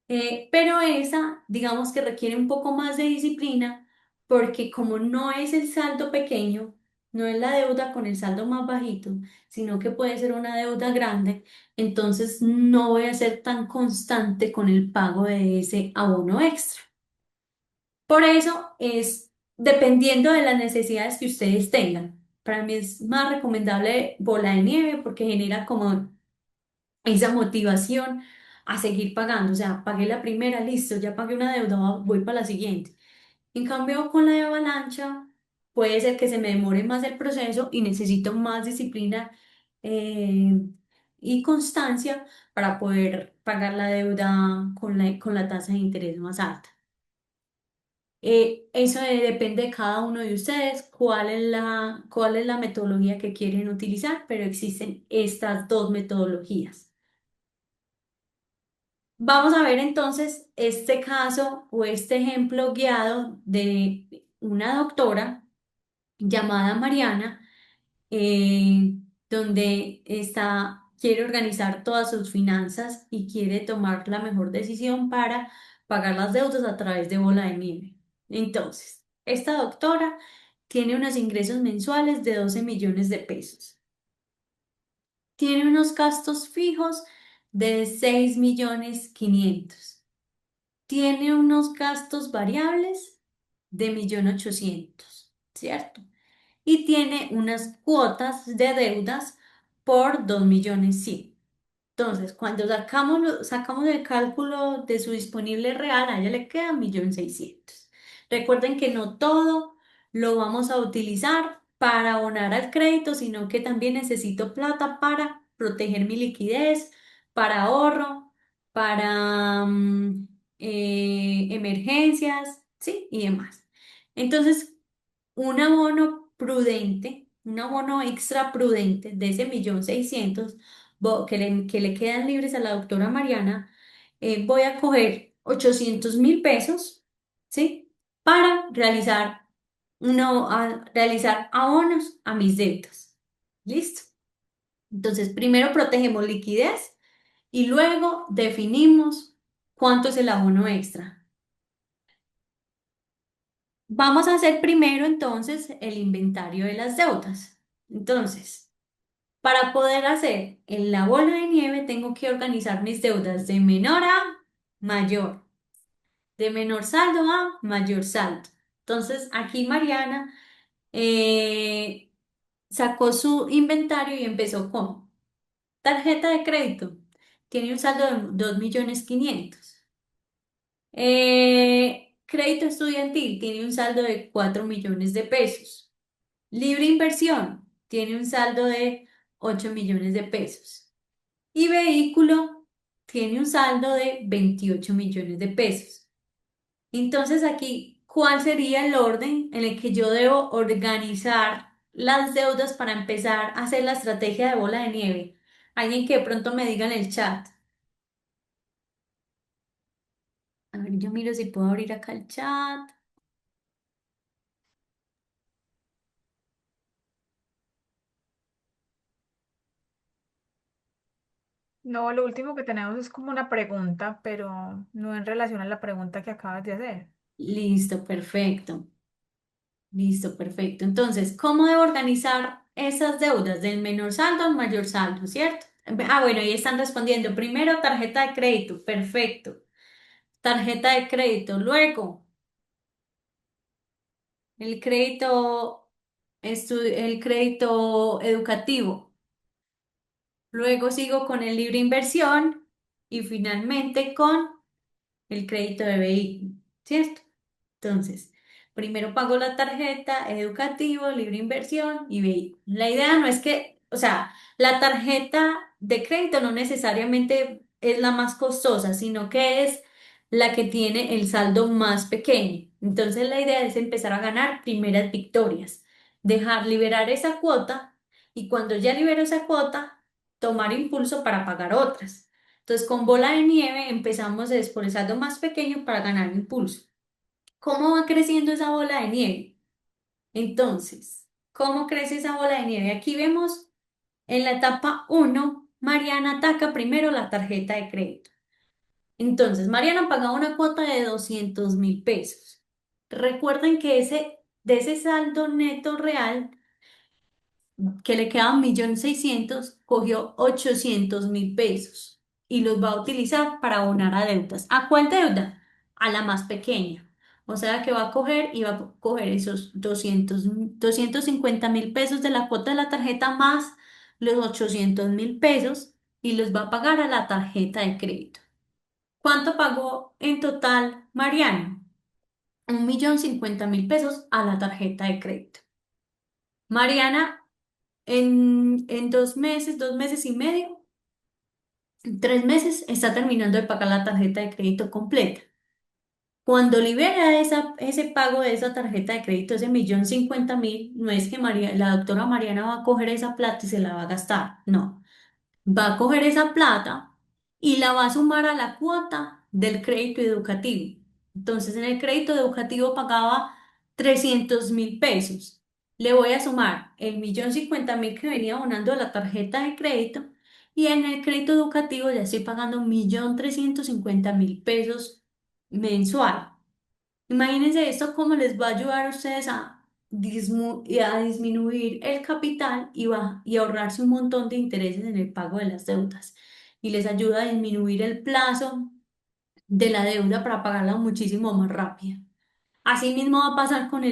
Pero esa, digamos que requiere un poco más de disciplina porque como no es el saldo pequeño, no es la deuda con el saldo más bajito, sino que puede ser una deuda grande, entonces no voy a ser tan constante con el pago de ese abono extra. Por eso es dependiendo de las necesidades que ustedes tengan. Para mí es más recomendable bola de nieve porque genera como esa motivación a seguir pagando. O sea, pagué la primera, listo, ya pagué una deuda, voy para la siguiente. En cambio, con la de avalancha, puede ser que se me demore más el proceso y necesito más disciplina eh, y constancia para poder pagar la deuda con la tasa de interés más alta. Eso depende de cada uno de ustedes, cuál es la metodología que quieren utilizar, pero existen estas dos metodologías. Vamos a ver entonces este caso o este ejemplo guiado de una doctora llamada Mariana, eh, donde quiere organizar todas sus finanzas y quiere tomar la mejor decisión para pagar las deudas a través de bola de nieve. Entonces, esta doctora tiene unos ingresos mensuales de 12 millones de pesos. Tiene unos gastos fijos de 6.500.000. Tiene unos gastos variables de 1.800.000, ¿cierto? Y tiene unas cuotas de deudas por 2.100.000. Entonces, cuando sacamos el cálculo de su disponible real, a ella le queda 1.600.000. Recuerden que no todo lo vamos a utilizar para abonar al crédito, sino que también necesito plata para proteger mi liquidez, para ahorro, para emergencias, ¿sí? Y demás. Entonces, un abono prudente, un abono extra prudente de ese 1.600.000 que le quedan libres a la doctora Mariana, voy a coger 800.000 pesos, ¿sí? Para realizar abonos a mis deudas. ¿Listo? Entonces, primero protegemos liquidez y luego definimos cuánto es el abono extra. Vamos a hacer primero entonces el inventario de las deudas. Entonces, para poder hacer en la bola de nieve, tengo que organizar mis deudas de menor a mayor, de menor saldo a mayor saldo. Entonces, aquí Mariana eh, sacó su inventario y empezó con tarjeta de crédito. Tiene un saldo de 2.500.000. Crédito estudiantil tiene un saldo de 4 millones de pesos. Libre inversión tiene un saldo de 8 millones de pesos. Y vehículo tiene un saldo de 28 millones de pesos. Entonces aquí, ¿cuál sería el orden en el que yo debo organizar las deudas para empezar a hacer la estrategia de bola de nieve? Alguien que de pronto me diga en el chat. A ver, yo miro si puedo abrir acá el chat. No, lo último que tenemos es como una pregunta, pero no en relación a la pregunta que acabas de hacer. Listo, perfecto. Listo, perfecto. Entonces, ¿cómo debo organizar esas deudas del menor saldo al mayor saldo, cierto? Bueno, ahí están respondiendo. Primero, tarjeta de crédito. Perfecto. Tarjeta de crédito. Luego, el el crédito educativo. Luego sigo con el libre inversión y finalmente con el crédito de vehículo, ¿cierto? Entonces, primero pago la tarjeta, educativo, libre inversión y vehículo. La idea no es que, o sea, la tarjeta de crédito no necesariamente es la más costosa, sino que es la que tiene el saldo más pequeño. Entonces, la idea es empezar a ganar primeras victorias, dejar liberar esa cuota y cuando ya libero esa cuota, tomar impulso para pagar otras. Entonces, con bola de nieve empezamos es por el saldo más pequeño para ganar impulso. ¿Cómo va creciendo esa bola de nieve? Entonces, ¿cómo crece esa bola de nieve? Aquí vemos en la etapa uno, Mariana ataca primero la tarjeta de crédito. Entonces, Mariana pagaba una cuota de 200.000 pesos. Recuerden que de ese saldo neto real que le quedan 1.600.000, cogió 800.000 pesos y los va a utilizar para abonar a deudas. ¿A cuál deuda? A la más pequeña. O sea que va a coger y va a coger esos 250.000 pesos de la cuota de la tarjeta más los 800.000 pesos y los va a pagar a la tarjeta de crédito. ¿Cuánto pagó en total Mariano? 1.050.000 pesos a la tarjeta de crédito. Mariana en 2 meses, 2 meses y medio, en 3 meses está terminando de pagar la tarjeta de crédito completa. Cuando libera ese pago de esa tarjeta de crédito, ese 1.050.000, no es que la doctora Mariana va a coger esa plata y se la va a gastar, no. Va a coger esa plata y la va a sumar a la cuota del crédito educativo. Entonces, en el crédito educativo pagaba 300.000 pesos. Le voy a sumar el 1.050.000 que venía abonando a la tarjeta de crédito y en el crédito educativo ya estoy pagando 1.350.000 pesos mensual. Imagínense esto cómo les va a ayudar a ustedes a disminuir el capital y ahorrarse un montón de intereses en el pago de las deudas. Y les ayuda a disminuir el plazo de la deuda para pagarla muchísimo más rápido. Así mismo va a pasar con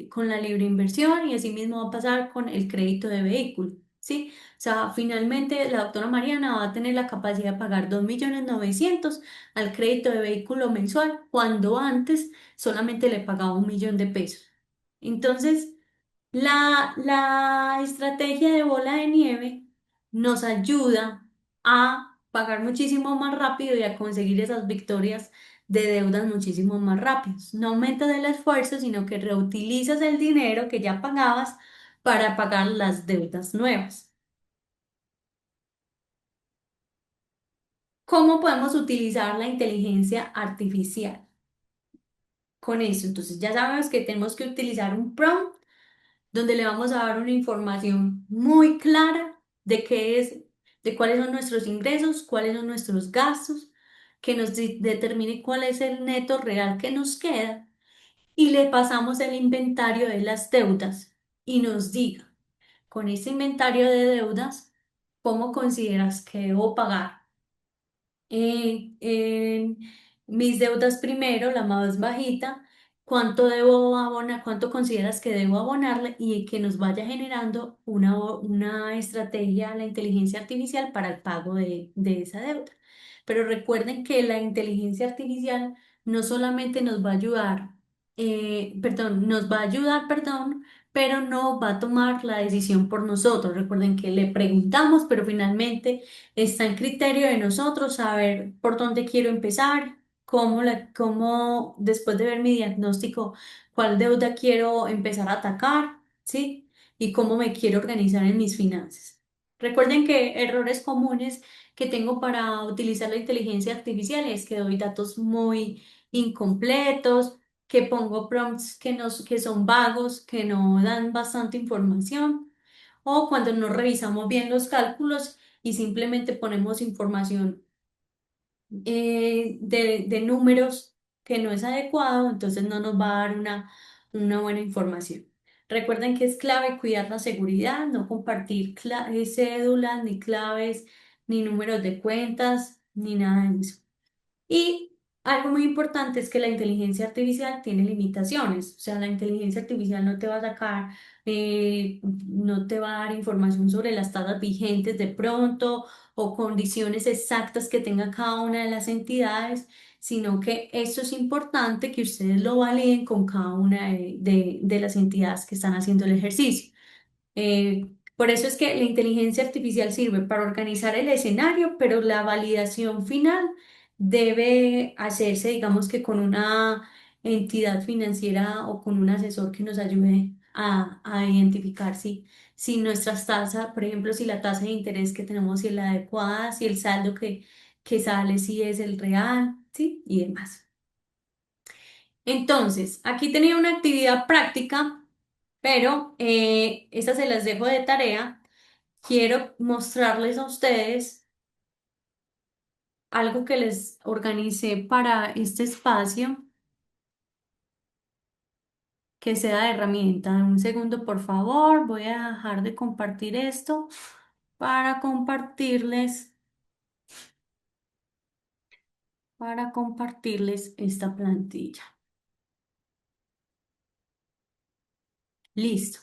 con la libre inversión y así mismo va a pasar con el crédito de vehículo. ¿sí? O sea, finalmente la doctora Mariana va a tener la capacidad de pagar 2.900.000 al crédito de vehículo mensual, cuando antes solamente le pagaba 1.000.000 de pesos. Entonces, la estrategia de bola de nieve nos ayuda a pagar muchísimo más rápido y a conseguir esas victorias de deudas muchísimo más rápidos. No aumentas el esfuerzo, sino que reutilizas el dinero que ya pagabas para pagar las deudas nuevas. ¿Cómo podemos utilizar la inteligencia artificial con eso? Entonces ya sabemos que tenemos que utilizar un prompt donde le vamos a dar una información muy clara de qué es, de cuáles son nuestros ingresos, cuáles son nuestros gastos, que nos determine cuál es el neto real que nos queda, y le pasamos el inventario de las deudas y nos diga, con ese inventario de deudas, ¿cómo consideras que debo pagar? En mis deudas primero, la más bajita, cuánto debo abonar, cuánto consideras que debo abonarle, y que nos vaya generando una estrategia, la inteligencia artificial para el pago de esa deuda. Pero recuerden que la inteligencia artificial no solamente nos va a ayudar, nos va a ayudar, perdón, pero no va a tomar la decisión por nosotros. Recuerden que le preguntamos, pero finalmente está en criterio de nosotros saber por dónde quiero empezar, cómo después de ver mi diagnóstico, cuál deuda quiero empezar a atacar, ¿sí? Y cómo me quiero organizar en mis finanzas. Recuerden que errores comunes que tengo para utilizar la inteligencia artificial es que doy datos muy incompletos, que pongo prompts que son vagos, que no dan bastante información, o cuando no revisamos bien los cálculos y simplemente ponemos información de números que no es adecuado, entonces no nos va a dar una buena información. Recuerden que es clave cuidar la seguridad, no compartir cédulas, ni claves, ni números de cuentas, ni nada de eso. Y algo muy importante es que la inteligencia artificial tiene limitaciones, o sea, la inteligencia artificial no te va a sacar, no te va a dar información sobre las tasas vigentes de pronto o condiciones exactas que tenga cada una de las entidades, sino que esto es importante que ustedes lo validen con cada una de las entidades que están haciendo el ejercicio. Por eso es que la inteligencia artificial sirve para organizar el escenario, pero la validación final debe hacerse, digamos que con una entidad financiera o con un asesor que nos ayude a identificar si nuestras tasas, por ejemplo, si la tasa de interés que tenemos si es la adecuada, si el saldo que sale si es el real, ¿sí? Y demás. Entonces, aquí tenía una actividad práctica, pero esta se las dejo de tarea. Quiero mostrarles a ustedes algo que les organicé para este espacio, que sea de herramienta. Un segundo, por favor. Voy a dejar de compartir esto para compartirles esta plantilla. Listo.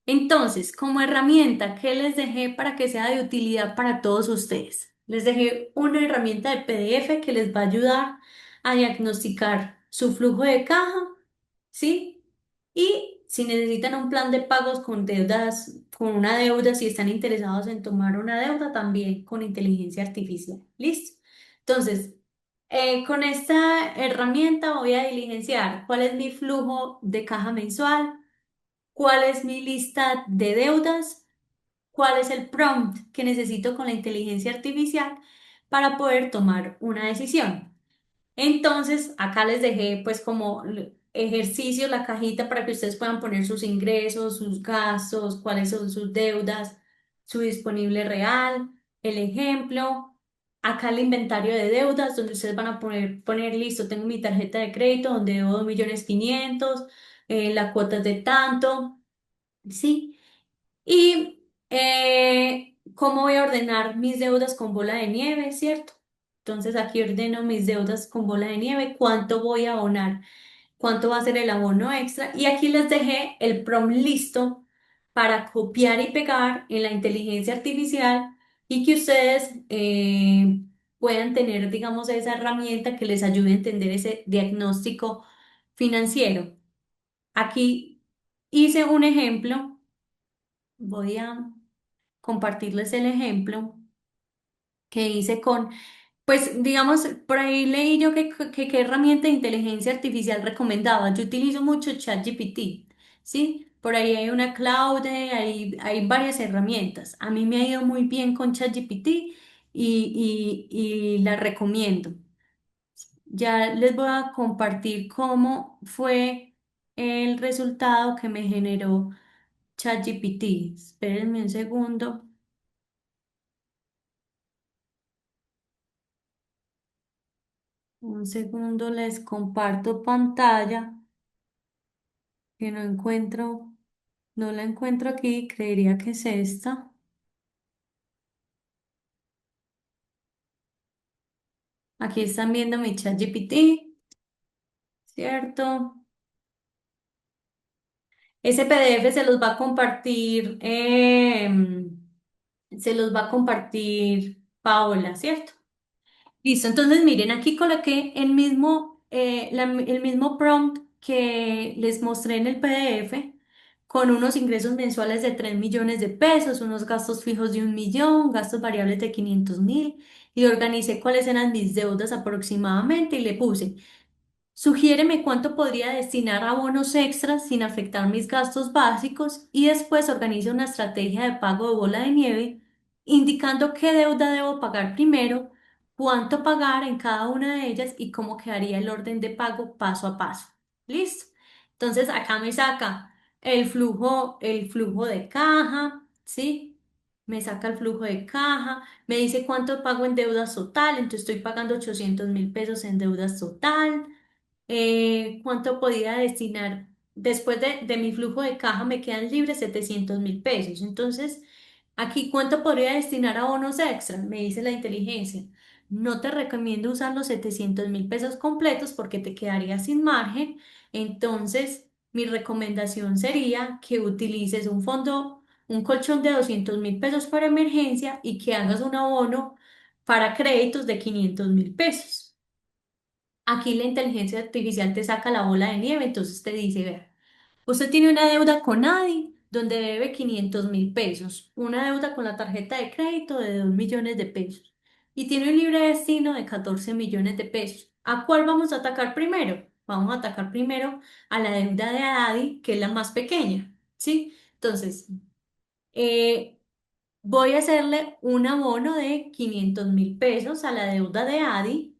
Entonces, como herramienta, ¿qué les dejé para que sea de utilidad para todos ustedes? Les dejé una herramienta de PDF que les va a ayudar a diagnosticar su flujo de caja, ¿sí? Y si necesitan un plan de pagos con deudas, con una deuda, si están interesados en tomar una deuda, también con inteligencia artificial. ¿Listo? Entonces, con esta herramienta voy a diligenciar cuál es mi flujo de caja mensual, cuál es mi lista de deudas, cuál es el prompt que necesito con la inteligencia artificial para poder tomar una decisión. Entonces, acá les dejé pues como ejercicio la cajita para que ustedes puedan poner sus ingresos, sus gastos, cuáles son sus deudas, su disponible real, el ejemplo. Acá el inventario de deudas, donde ustedes van a poner listo, tengo mi tarjeta de crédito donde debo 2.500.000, la cuota es de tanto, ¿sí? Y cómo voy a ordenar mis deudas con bola de nieve, ¿cierto? Entonces aquí ordeno mis deudas con bola de nieve, cuánto voy a abonar, cuánto va a ser el abono extra. Y aquí les dejé el prompt listo para copiar y pegar en la inteligencia artificial y que ustedes puedan tener, digamos, esa herramienta que les ayude a entender ese diagnóstico financiero. Aquí hice un ejemplo, voy a compartirles el ejemplo que hice con, pues digamos, por ahí leí yo que qué herramienta de inteligencia artificial recomendaba. Yo utilizo mucho ChatGPT, ¿sí? Por ahí hay una Claude, hay varias herramientas. A mí me ha ido muy bien con ChatGPT y la recomiendo. Ya les voy a compartir cómo fue el resultado que me generó ChatGPT. Espérenme un segundo. Un segundo, les comparto pantalla que no encuentro, no la encuentro aquí, creería que es esta. Aquí están viendo mi ChatGPT, ¿cierto? Ese PDF se los va a compartir, se los va a compartir Paola, ¿cierto? Listo, entonces miren, aquí coloqué el mismo prompt que les mostré en el PDF, con unos ingresos mensuales de 3 millones de pesos, unos gastos fijos de 1 millón, gastos variables de 500.000, y organicé cuáles eran mis deudas aproximadamente y le puse. Sugiéreme cuánto podría destinar a bonos extras sin afectar mis gastos básicos y después organizo una estrategia de pago de bola de nieve, indicando qué deuda debo pagar primero, cuánto pagar en cada una de ellas y cómo quedaría el orden de pago paso a paso. ¿Listo? Entonces acá me saca el flujo de caja, ¿sí? Me saca el flujo de caja, me dice cuánto pago en deudas total, entonces estoy pagando 800.000 pesos en deudas total. ¿Cuánto podía destinar? Después de mi flujo de caja me quedan libres 700.000 pesos. Entonces, aquí, ¿cuánto podría destinar a bonos extra? Me dice la inteligencia. No te recomiendo usar los 700.000 pesos completos porque te quedaría sin margen. Entonces, mi recomendación sería que utilices un fondo, un colchón de 200.000 pesos para emergencia y que hagas un abono para créditos de 500.000 pesos. Aquí la inteligencia artificial te saca la bola de nieve, entonces te dice, vea, usted tiene una deuda con ADI donde debe 500.000 pesos, una deuda con la tarjeta de crédito de 2 millones de pesos y tiene un libre destino de 14 millones de pesos. ¿A cuál vamos a atacar primero? Vamos a atacar primero a la deuda de ADI, que es la más pequeña, ¿sí? Entonces, eh, voy a hacerle un abono de 500.000 pesos a la deuda de ADI,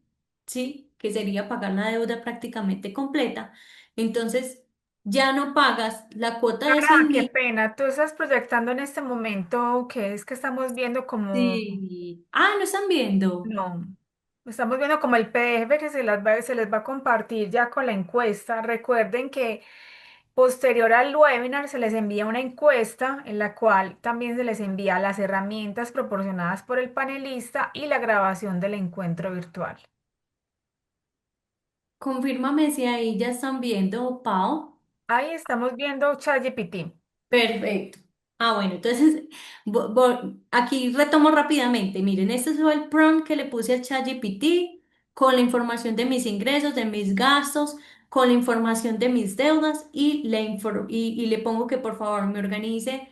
¿sí? Que sería pagar la deuda prácticamente completa. Entonces, ya no pagas la cuota de Clara, cien qué mil. pena. Tú estás proyectando en este momento que es que estamos viendo como, Sí. Ah, ¿no están viendo? no, estamos viendo como el PDF que se les va a compartir ya con la encuesta. Recuerden que posterior al webinar se les envía una encuesta en la cual también se les envía las herramientas proporcionadas por el panelista y la grabación del encuentro virtual. Confírmame si ahí ya están viendo, Pau. Ahí estamos viendo ChatGPT. Perfecto. Ah, bueno, entonces aquí retomo rápidamente. Miren, este es el prompt que le puse a ChatGPT con la información de mis ingresos, de mis gastos, con la información de mis deudas y le pongo que por favor me organice,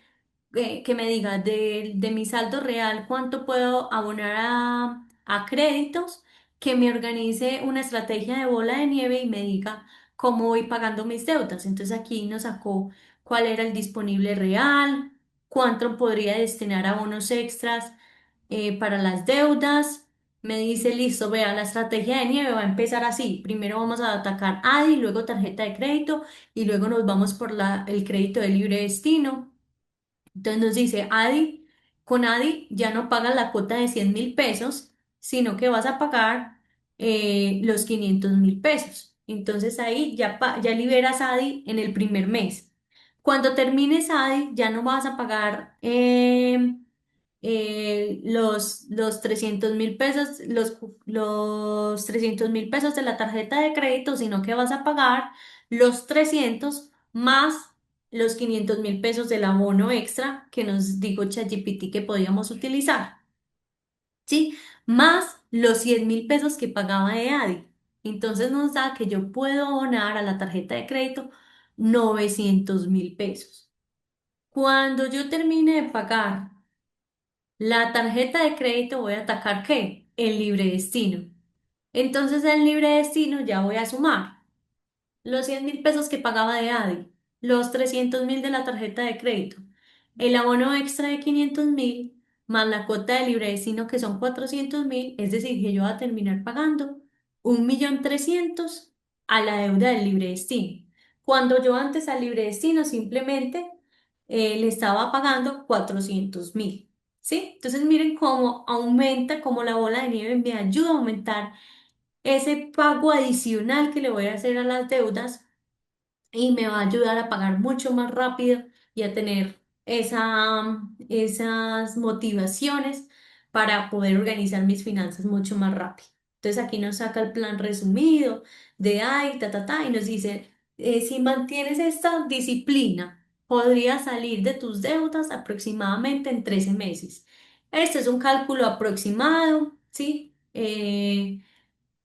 que me diga de mi saldo real cuánto puedo abonar a créditos, que me organice una estrategia de bola de nieve y me diga cómo voy pagando mis deudas. Entonces aquí nos sacó cuál era el disponible real, cuánto podría destinar a bonos extras para las deudas. Me dice, listo, vea, la estrategia de nieve va a empezar así. Primero vamos a atacar ADI, luego tarjeta de crédito y luego nos vamos por el crédito de libre destino. Entonces nos dice, ADI, con ADI ya no pagas la cuota de 100.000 pesos, sino que vas a pagar los 500.000 pesos. Entonces ahí ya liberas ADI en el primer mes. Cuando termines ADI, ya no vas a pagar los 300.000 pesos, los 300.000 pesos de la tarjeta de crédito, sino que vas a pagar los 300 más los 500.000 pesos del abono extra que nos dijo ChatGPT que podíamos utilizar, ¿sí? Más los 100.000 pesos que pagaba de ADI. Entonces nos da que yo puedo abonar a la tarjeta de crédito 900.000 pesos. Cuando yo termine de pagar la tarjeta de crédito, voy a atacar ¿qué? El libre destino. Entonces en libre destino ya voy a sumar los 100.000 pesos que pagaba de ADI, los 300.000 de la tarjeta de crédito, el abono extra de 500.000, más la cuota de libre destino que son 400.000, es decir, que yo voy a terminar pagando 1.300.000 a la deuda del libre destino. Cuando yo antes al libre destino simplemente le estaba pagando 400.000, ¿sí? Entonces miren cómo aumenta, cómo la bola de nieve me ayuda a aumentar ese pago adicional que le voy a hacer a las deudas y me va a ayudar a pagar mucho más rápido y a tener esas motivaciones para poder organizar mis finanzas mucho más rápido. Entonces aquí nos saca el plan resumido de ay, y nos dice, si mantienes esta disciplina, podrías salir de tus deudas aproximadamente en 13 meses. Este es un cálculo aproximado, ¿sí?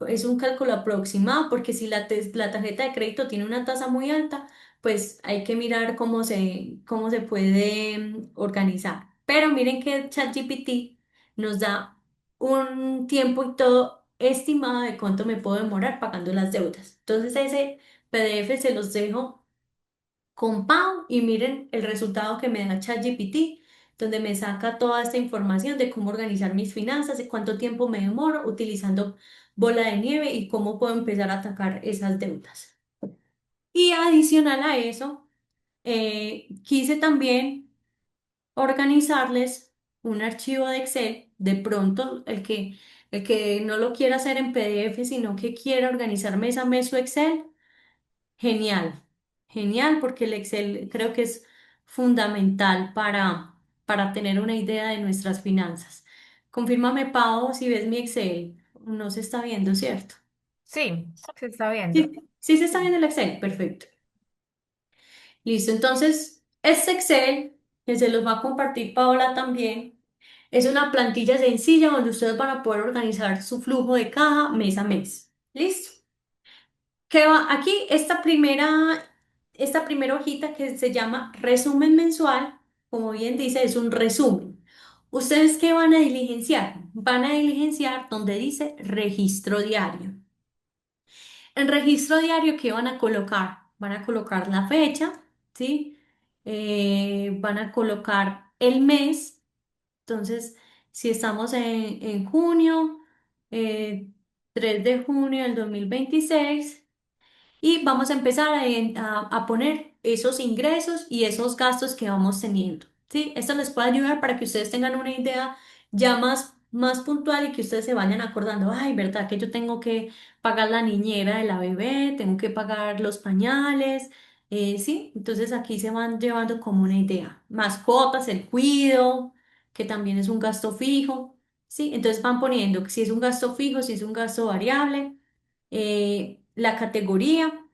Es un cálculo aproximado porque si la tarjeta de crédito tiene una tasa muy alta, pues hay que mirar cómo se puede organizar. Pero miren que ChatGPT nos da un tiempo y todo estimado de cuánto me puedo demorar pagando las deudas. Entonces ese PDF se los dejo con Pau y miren el resultado que me da ChatGPT, donde me saca toda esta información de cómo organizar mis finanzas, de cuánto tiempo me demoro utilizando bola de nieve y cómo puedo empezar a atacar esas deudas. Y adicional a eso, quise también organizarles un archivo de Excel, de pronto el que no lo quiera hacer en PDF, sino que quiera organizar mes a mes su Excel. Genial, genial, porque el Excel creo que es fundamental para tener una idea de nuestras finanzas. Confírmame, Pau, si ves mi Excel. No se está viendo, ¿cierto? Sí, se está viendo. Sí, sí se está viendo el Excel, perfecto. Listo, entonces, este Excel, que se los va a compartir Paola también, es una plantilla sencilla donde ustedes van a poder organizar su flujo de caja mes a mes. ¿Listo? Que va aquí esta primera hojita que se llama resumen mensual, como bien dice, es un resumen. ¿Ustedes qué van a diligenciar? Van a diligenciar donde dice registro diario. En registro diario, ¿qué van a colocar? Van a colocar la fecha, ¿sí? Van a colocar el mes. Entonces, si estamos en junio, eh, 3 de junio del 2026. Y vamos a empezar a poner esos ingresos y esos gastos que vamos teniendo, ¿sí? Esto les puede ayudar para que ustedes tengan una idea ya más puntual y que ustedes se vayan acordando, ay, ¿verdad? Que yo tengo que pagar la niñera de la bebé, tengo que pagar los pañales, ¿sí? Entonces aquí se van llevando como una idea. Mascotas, el cuido, que también es un gasto fijo, ¿sí? Entonces van poniendo si es un gasto fijo, si es un gasto variable, la categoría,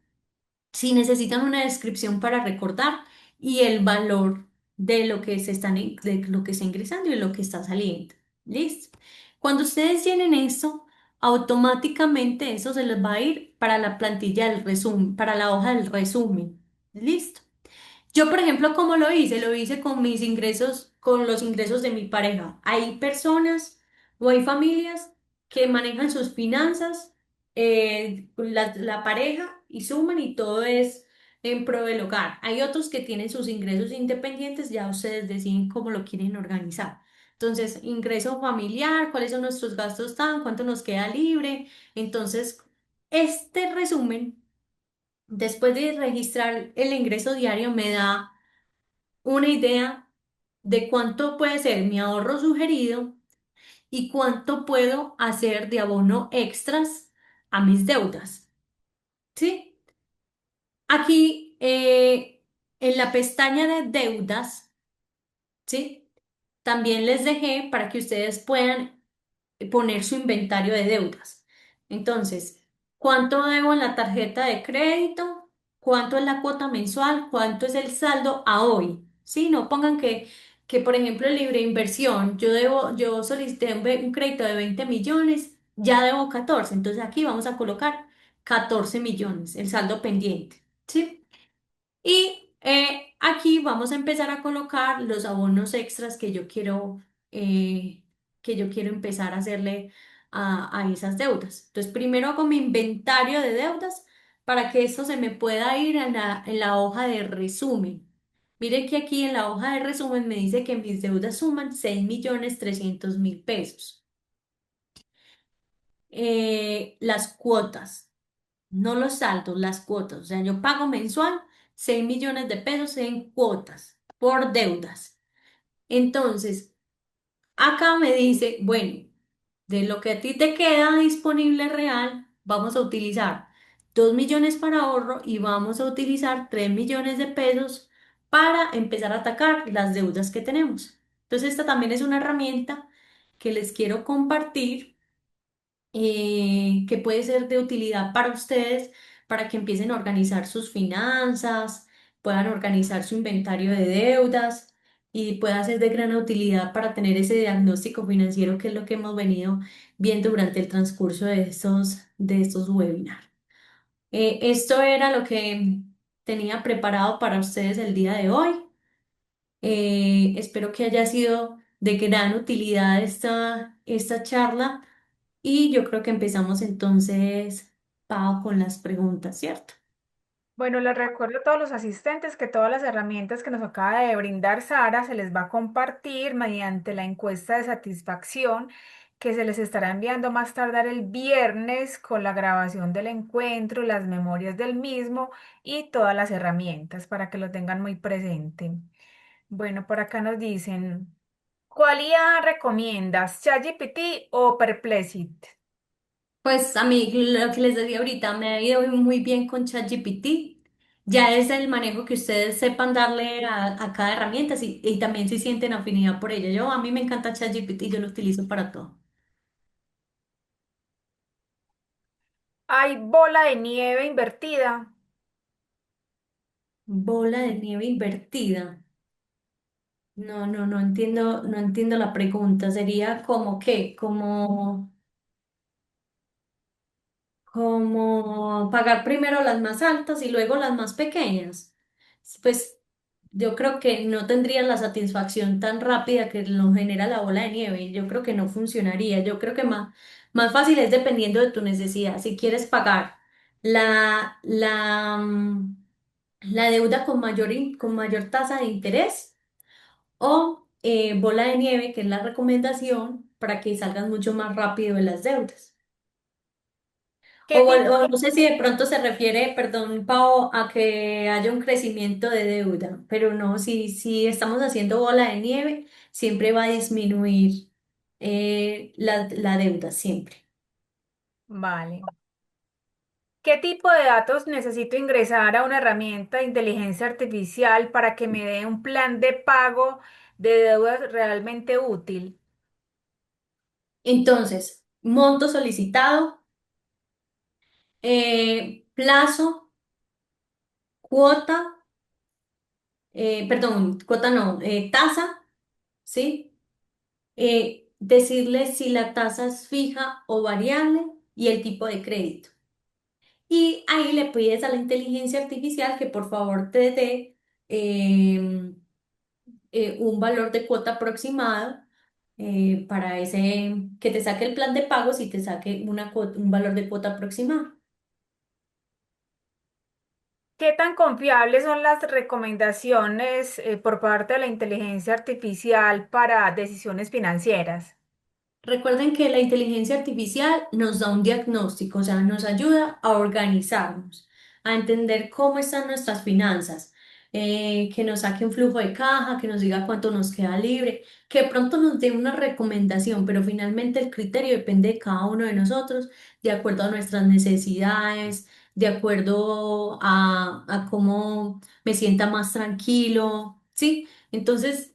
si necesitan una descripción para recordar y el valor de lo que de lo que está ingresando y de lo que está saliendo. ¿Listo? Cuando ustedes llenen esto, automáticamente eso se les va a ir para la plantilla del resumen, para la hoja del resumen. ¿Listo? Yo, por ejemplo, ¿cómo lo hice? Lo hice con mis ingresos, con los ingresos de mi pareja. Hay personas o hay familias que manejan sus finanzas, la pareja y suman y todo es en pro del hogar. Hay otros que tienen sus ingresos independientes, ya ustedes deciden cómo lo quieren organizar. Entonces, ingreso familiar, cuáles son nuestros gastos tan, cuánto nos queda libre. Entonces, este resumen después de registrar el ingreso diario, me da una idea de cuánto puede ser mi ahorro sugerido y cuánto puedo hacer de abono extras a mis deudas. ¿Sí? Aquí, en la pestaña de deudas, ¿sí? También les dejé para que ustedes puedan poner su inventario de deudas. Entonces, ¿cuánto debo en la tarjeta de crédito? cuánto es la cuota mensual, cuánto es el saldo a hoy. ¿Sí? No pongan que por ejemplo, el libre inversión, yo solicité un crédito de 20 millones, ya debo 14, entonces aquí vamos a colocar 14 millones, el saldo pendiente. ¿Sí? Y aquí vamos a empezar a colocar los abonos extras que yo quiero empezar a hacerle a esas deudas. Entonces, primero hago mi inventario de deudas para que eso se me pueda ir en la hoja de resumen. Miren que aquí en la hoja de resumen me dice que mis deudas suman 6.300.000 pesos. Las cuotas. No los saldos, las cuotas. O sea, yo pago mensual 6 millones de pesos en cuotas por deudas. Entonces, acá me dice, bueno, de lo que a ti te queda disponible real, vamos a utilizar 2 millones para ahorro y vamos a utilizar 3 millones de pesos para empezar a atacar las deudas que tenemos. Entonces, esta también es una herramienta que les quiero compartir, que puede ser de utilidad para ustedes, para que empiecen a organizar sus finanzas, puedan organizar su inventario de deudas y pueda ser de gran utilidad para tener ese diagnóstico financiero, que es lo que hemos venido viendo durante el transcurso de estos webinars. Esto era lo que tenía preparado para ustedes el día de hoy. Espero que haya sido de gran utilidad esta charla. Y yo creo que empezamos entonces, Pau, con las preguntas, ¿cierto? Bueno, les recuerdo a todos los asistentes que todas las herramientas que nos acaba de brindar Sara se les va a compartir mediante la encuesta de satisfacción que se les estará enviando más tardar el viernes con la grabación del encuentro, las memorias del mismo y todas las herramientas para que lo tengan muy presente. Bueno, por acá nos dicen, ¿cuál IA recomiendas? ¿ChatGPT o Perplexity? Pues a mí, lo que les decía ahorita, me ha ido muy bien con ChatGPT. Ya es el manejo que ustedes sepan darle a cada herramienta, y también si sienten afinidad por ella. A mí me encanta ChatGPT, yo lo utilizo para todo. ¿Hay bola de nieve invertida? Bola de nieve invertida. No entiendo la pregunta. Sería como qué, como pagar primero las más altas y luego las más pequeñas. Pues yo creo que no tendrían la satisfacción tan rápida que lo genera la bola de nieve. Yo creo que no funcionaría. Yo creo que más fácil es dependiendo de tu necesidad. Si quieres pagar la, la, mm, la deuda con mayor tasa de interés, o bola de nieve, que es la recomendación para que salgas mucho más rápido de las deudas. ¿Qué tipo? O no sé si de pronto se refiere, perdón, Pau, a que haya un crecimiento de deuda, pero no, si estamos haciendo bola de nieve, siempre va a disminuir la deuda, siempre. Vale. ¿Qué tipo de datos necesito ingresar a una herramienta de inteligencia artificial para que me dé un plan de pago de deudas realmente útil? Entonces, monto solicitado, plazo, cuota, perdón, cuota no, tasa, ¿sí? Decirle si la tasa es fija o variable y el tipo de crédito. Y ahí le pides a la inteligencia artificial que por favor te dé un valor de cuota aproximado, para que te saque el plan de pagos y te saque un valor de cuota aproximado. ¿Qué tan confiables son las recomendaciones por parte de la inteligencia artificial para decisiones financieras? Recuerden que la inteligencia artificial nos da un diagnóstico, o sea, nos ayuda a organizarnos, a entender cómo están nuestras finanzas, que nos saque un flujo de caja, que nos diga cuánto nos queda libre, que de pronto nos dé una recomendación, pero finalmente el criterio depende de cada uno de nosotros, de acuerdo a nuestras necesidades, de acuerdo a cómo me sienta más tranquilo, ¿sí? Entonces,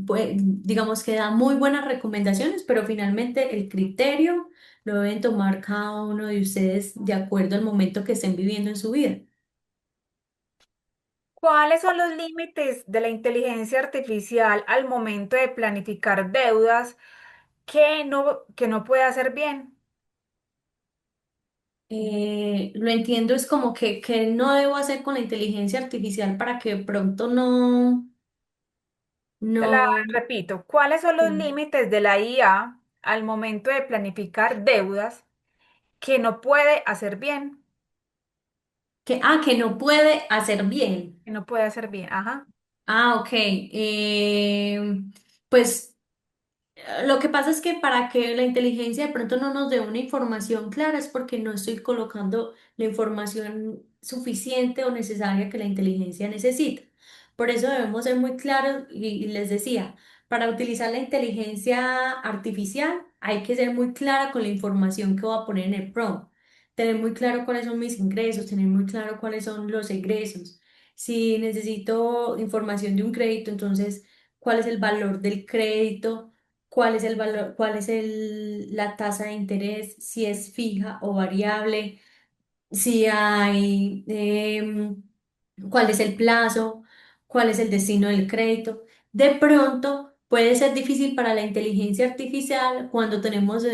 pues, digamos que da muy buenas recomendaciones, pero finalmente el criterio lo deben tomar cada uno de ustedes de acuerdo al momento que estén viviendo en su vida. ¿Cuáles son los límites de la inteligencia artificial al momento de planificar deudas que no puede hacer bien? Lo entiendo, es como que no debo hacer con la inteligencia artificial para que de pronto no, Te la no, repito, ¿cuáles son los sí. límites de la IA al momento de planificar deudas que no puede hacer bien? Que no puede hacer bien. Que no puede hacer bien, ajá. Ah, ok. Pues lo que pasa es que para que la inteligencia de pronto no nos dé una información clara es porque no estoy colocando la información suficiente o necesaria que la inteligencia necesita. Por eso debemos ser muy claros y les decía, para utilizar la inteligencia artificial hay que ser muy clara con la información que voy a poner en el prompt. Tener muy claro cuáles son mis ingresos, tener muy claro cuáles son los egresos. Si necesito información de un crédito, entonces, ¿cuál es el valor del crédito? ¿Cuál es el valor, la tasa de interés, si es fija o variable, si hay, cuál es el plazo, cuál es el destino del crédito? De pronto puede ser difícil para la inteligencia artificial cuando tenemos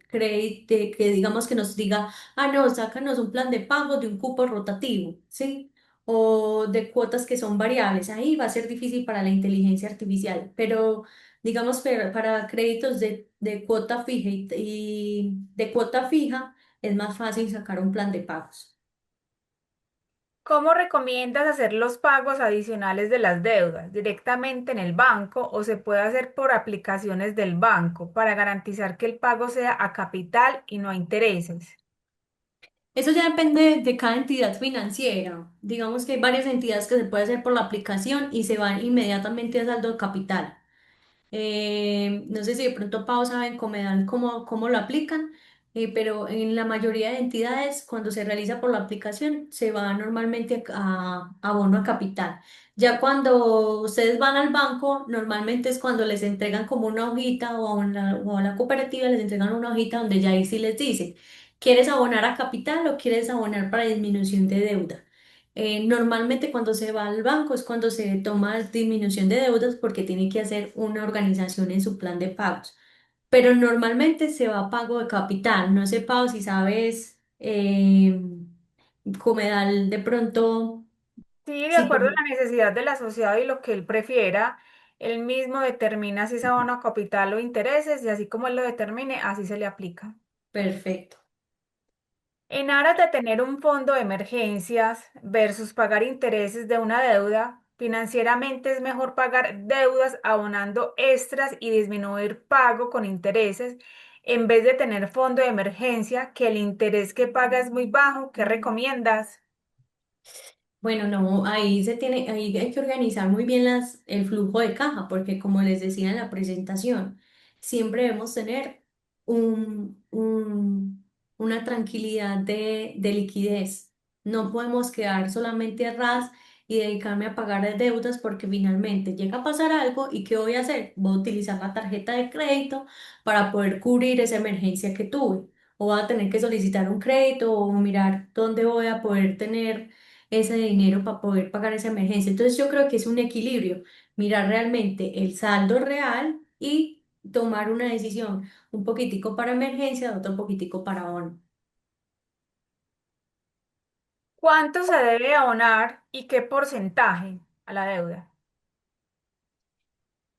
crédito, que digamos que nos diga, ah, no, sácanos un plan de pago de un cupo rotativo, ¿sí? O de cuotas que son variables. Ahí va a ser difícil para la inteligencia artificial, pero digamos para créditos de cuota fija y de cuota fija es más fácil sacar un plan de pagos. ¿Cómo recomiendas hacer los pagos adicionales de las deudas? ¿Directamente en el banco o se puede hacer por aplicaciones del banco para garantizar que el pago sea a capital y no a intereses? Eso ya depende de cada entidad financiera. Digamos que hay varias entidades que se puede hacer por la aplicación y se van inmediatamente a saldo de capital. No sé si de pronto Pau saben cómo lo aplican, pero en la mayoría de entidades, cuando se realiza por la aplicación, se va normalmente a bono a capital. Ya cuando ustedes van al banco, normalmente es cuando les entregan como una hojita o a la cooperativa les entregan una hojita donde ya ahí sí les dice, ¿quieres abonar a capital o quieres abonar para disminución de deuda? Normalmente cuando se va al banco es cuando se toma disminución de deudas porque tiene que hacer una organización en su plan de pagos. Pero normalmente se va a pago de capital. No sé, Pau, si sabes, Comedal de pronto, Sí, de si acuerdo a tiene- la necesidad del asociado y lo que él prefiera, él mismo determina si es abono a capital o intereses y así como él lo determine, así se le aplica. perfecto. En aras de tener un fondo de emergencias versus pagar intereses de una deuda, financieramente es mejor pagar deudas abonando extras y disminuir pago con intereses en vez de tener fondo de emergencia que el interés que paga es muy bajo. ¿Qué recomiendas? Bueno, no, ahí hay que organizar muy bien el flujo de caja, porque como les decía en la presentación, siempre debemos tener una tranquilidad de liquidez. No podemos quedar solamente a ras y dedicarme a pagar deudas porque finalmente llega a pasar algo y ¿qué voy a hacer? Voy a utilizar la tarjeta de crédito para poder cubrir esa emergencia que tuve. O voy a tener que solicitar un crédito o mirar dónde voy a poder tener ese dinero para poder pagar esa emergencia. Entonces yo creo que es un equilibrio, mirar realmente el saldo real y tomar una decisión, un poquitico para emergencia, otro poquitico para bono. ¿Cuánto se debe abonar y qué porcentaje a la deuda?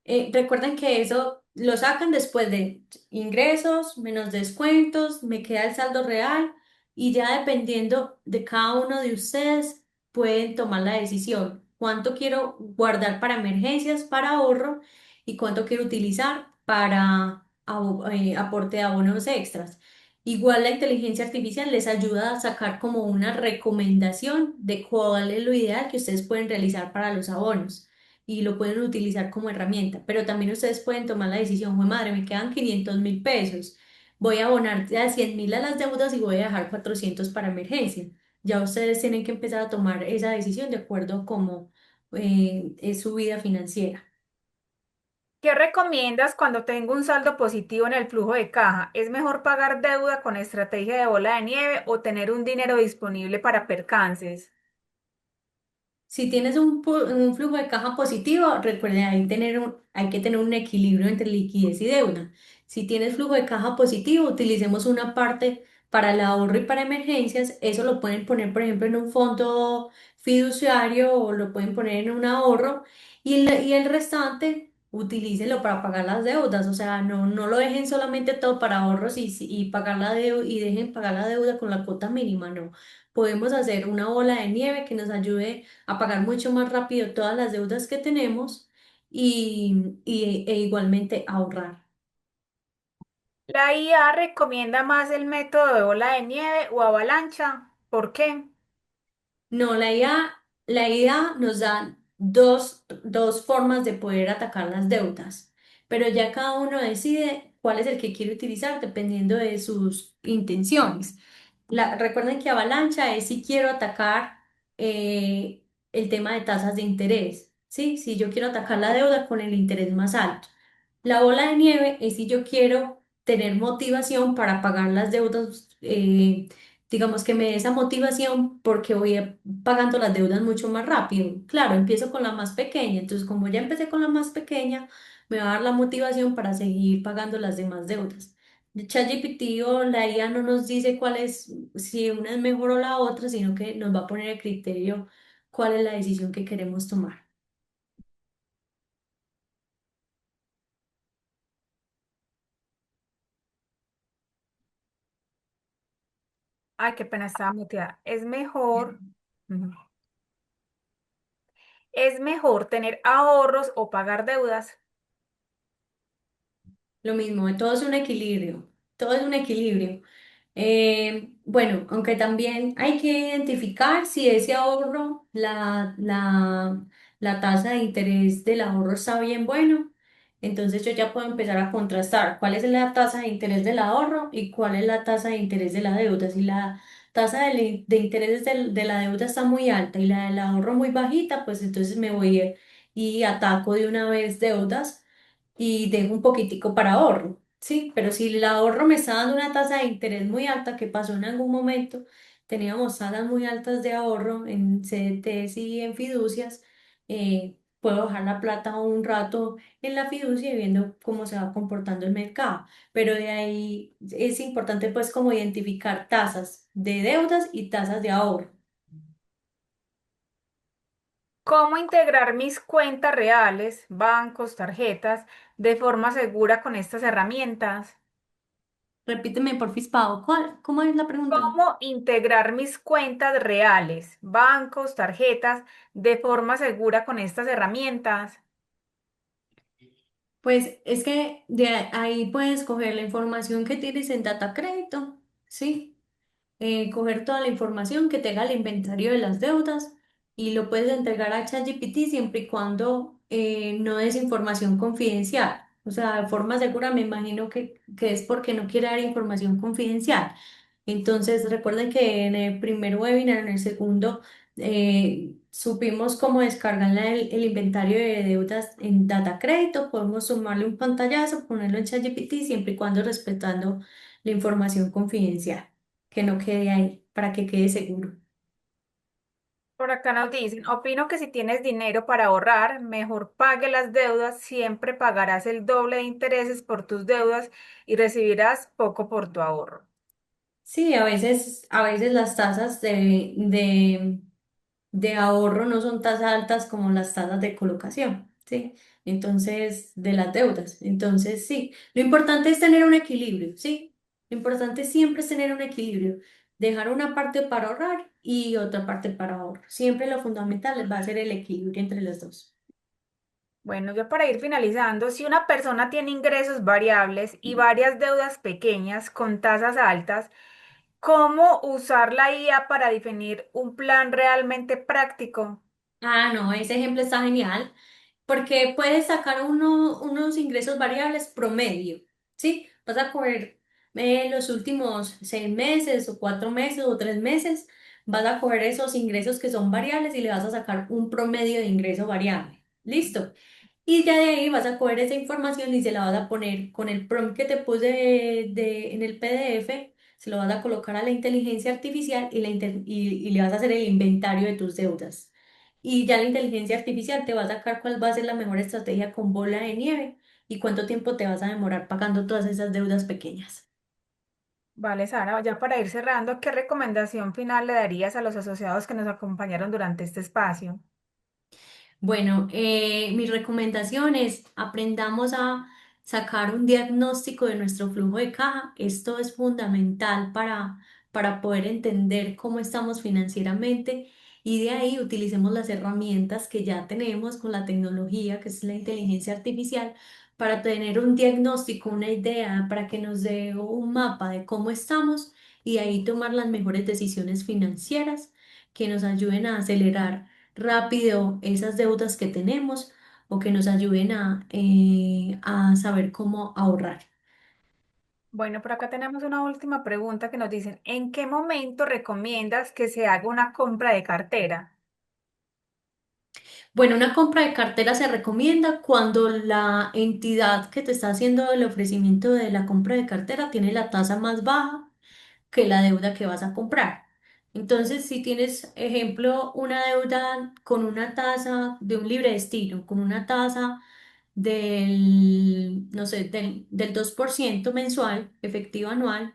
Recuerden que eso lo sacan después de ingresos, menos descuentos, me queda el saldo real y ya dependiendo de cada uno de ustedes pueden tomar la decisión. ¿Cuánto quiero guardar para emergencias, para ahorro y cuánto quiero utilizar para aporte de abonos extras? Igual la inteligencia artificial les ayuda a sacar como una recomendación de cuál es lo ideal que ustedes pueden realizar para los abonos y lo pueden utilizar como herramienta, pero también ustedes pueden tomar la decisión, "Jue madre, me quedan 500.000 pesos, voy a abonar a 100.000 a las deudas y voy a dejar 400 para emergencia". Ya ustedes tienen que empezar a tomar esa decisión de acuerdo a cómo es su vida financiera. ¿Qué recomiendas cuando tengo un saldo positivo en el flujo de caja? ¿Es mejor pagar deuda con estrategia de bola de nieve o tener un dinero disponible para percances? Si tienes un flujo de caja positivo, recuerda, hay que tener un equilibrio entre liquidez y deuda. Si tienes flujo de caja positivo, utilicemos una parte para el ahorro y para emergencias. Eso lo pueden poner, por ejemplo, en un fondo fiduciario o lo pueden poner en un ahorro y el restante utilícenlo para pagar las deudas. O sea, no lo dejen solamente todo para ahorros y pagar la deuda y dejen pagar la deuda con la cuota mínima, no. Podemos hacer una bola de nieve que nos ayude a pagar mucho más rápido todas las deudas que tenemos e igualmente ahorrar. La IA recomienda más el método de bola de nieve o avalancha. ¿Por qué? No, la IA nos da dos formas de poder atacar las deudas, pero ya cada uno decide cuál es el que quiere utilizar dependiendo de sus intenciones. Recuerden que avalancha es si quiero atacar el tema de tasas de interés, ¿sí? Si yo quiero atacar la deuda con el interés más alto. La bola de nieve es si yo quiero tener motivación para pagar las deudas, digamos que me dé esa motivación porque pagando las deudas mucho más rápido. Claro, empiezo con la más pequeña, entonces como ya empecé con la más pequeña, me va a dar la motivación para seguir pagando las demás deudas. ChatGPT o la IA no nos dice cuál es, si una es mejor o la otra, sino que nos va a poner el criterio cuál es la decisión que queremos tomar. Ay, qué pena, estaba muteada. Ujú. ¿Es mejor tener ahorros o pagar deudas? Lo mismo, todo es un equilibrio, todo es un equilibrio. Bueno, aunque también hay que identificar si ese ahorro, la tasa de interés del ahorro está bien bueno. Entonces yo ya puedo empezar a contrastar cuál es la tasa de interés del ahorro y cuál es la tasa de interés de la deuda. Si la tasa de interés de la deuda está muy alta y la del ahorro muy bajita, pues entonces me voy y ataco de una vez deudas y dejo un poquitico para ahorro. Sí, pero si el ahorro me está dando una tasa de interés muy alta, que pasó en algún momento, teníamos tasas muy altas de ahorro en CDTs y en fiducias, puedo dejar la plata un rato en la fiducia y viendo cómo se va comportando el mercado. Pero de ahí es importante pues como identificar tasas de deudas y tasas de ahorro. ¿Cómo integrar mis cuentas reales, bancos, tarjetas, de forma segura con estas herramientas? Repíteme, porfis, Pau, ¿cómo es la pregunta? ¿Cómo integrar mis cuentas reales, bancos, tarjetas, de forma segura con estas herramientas? Pues es que de ahí puedes coger la información que tienes en Data Crédito, ¿sí? Coger toda la información que tenga el inventario de las deudas y lo puedes entregar a ChatGPT siempre y cuando no es información confidencial. O sea, de forma segura me imagino que es porque no quiere dar información confidencial. Entonces, recuerden que en el primer webinar, en el segundo, supimos cómo descargar el inventario de deudas en Data Crédito. Podemos sumarle un pantallazo, ponerlo en ChatGPT siempre y cuando respetando la información confidencial que no quede ahí, para que quede seguro. Por acá nos dicen, opino que si tienes dinero para ahorrar, mejor pague las deudas, siempre pagarás el doble de intereses por tus deudas y recibirás poco por tu ahorro. Sí, a veces las tasas de ahorro no son tan altas como las tasas de colocación, ¿sí? Entonces, de las deudas. Entonces, sí, lo importante es tener un equilibrio, ¿sí? Lo importante siempre es tener un equilibrio, dejar una parte para ahorrar y otra parte para ahorro. Siempre lo fundamental va a ser el equilibrio entre las dos. Bueno, ya para ir finalizando, si una persona tiene ingresos variables y varias deudas pequeñas con tasas altas, ¿cómo usar la IA para definir un plan realmente práctico? Ah, no, ese ejemplo está genial. Porque puedes sacar unos ingresos variables promedio, ¿sí? Vas a coger los últimos 6 meses o 4 meses o 3 meses, vas a coger esos ingresos que son variables y le vas a sacar un promedio de ingreso variable. ¿Listo? Y ya de ahí vas a coger esa información y se la vas a poner con el prompt que te puse en el PDF, se lo vas a colocar a la inteligencia artificial y le vas a hacer el inventario de tus deudas. y ya la inteligencia artificial te va a sacar cuál va a ser la mejor estrategia con bola de nieve y cuánto tiempo te vas a demorar pagando todas esas deudas pequeñas. Vale, Sara, ya para ir cerrando, ¿qué recomendación final le darías a los asociados que nos acompañaron durante este espacio? Bueno, mi recomendación es aprendamos a sacar un diagnóstico de nuestro flujo de caja. Esto es fundamental para poder entender cómo estamos financieramente y de ahí utilicemos las herramientas que ya tenemos con la tecnología, que es la inteligencia artificial, para tener un diagnóstico, una idea, para que nos dé un mapa de cómo estamos y ahí tomar las mejores decisiones financieras que nos ayuden a acelerar rápido esas deudas que tenemos o que nos ayuden a saber cómo ahorrar. Bueno, por acá tenemos una última pregunta que nos dicen, ¿en qué momento recomiendas que se haga una compra de cartera? Bueno, una compra de cartera se recomienda cuando la entidad que te está haciendo el ofrecimiento de la compra de cartera tiene la tasa más baja que la deuda que vas a comprar. Entonces, si tienes, ejemplo, una deuda con una tasa de un libre destino, con una tasa no sé, del 2% mensual, efectivo anual,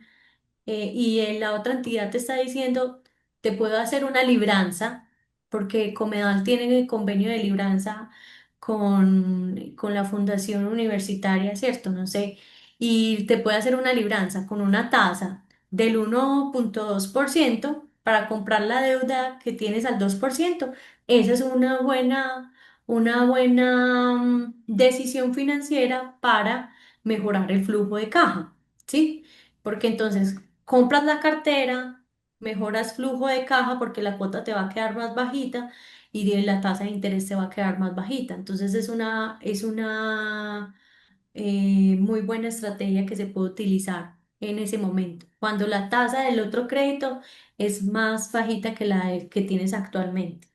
la otra entidad te está diciendo, te puedo hacer una libranza, porque Comedal tiene el convenio de libranza con la Fundación Universitaria, ¿cierto? No sé, y te puede hacer una libranza con una tasa del 1,2% para comprar la deuda que tienes al 2%. Esa es una buena decisión financiera para mejorar el flujo de caja, ¿sí? Porque entonces compras la cartera, mejoras flujo de caja porque la cuota te va a quedar más bajita y la tasa de interés te va a quedar más bajita. Entonces es una muy buena estrategia que se puede utilizar en ese momento, cuando la tasa del otro crédito es más bajita que que tienes actualmente.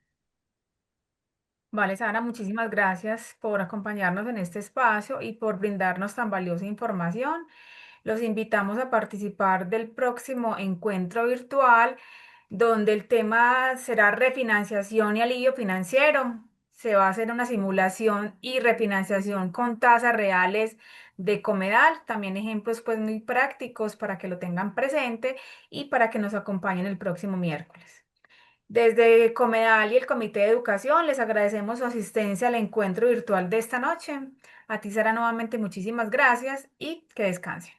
Vale, Sara, muchísimas gracias por acompañarnos en este espacio y por brindarnos tan valiosa información. Los invitamos a participar del próximo encuentro virtual, donde el tema será refinanciación y alivio financiero. Se va a hacer una simulación y refinanciación con tasas reales de Comedal, también ejemplos pues muy prácticos para que lo tengan presente y para que nos acompañen el próximo miércoles. Desde Comedal y el Comité de Educación les agradecemos su asistencia al encuentro virtual de esta noche. A ti, Sara, nuevamente muchísimas gracias y que descansen.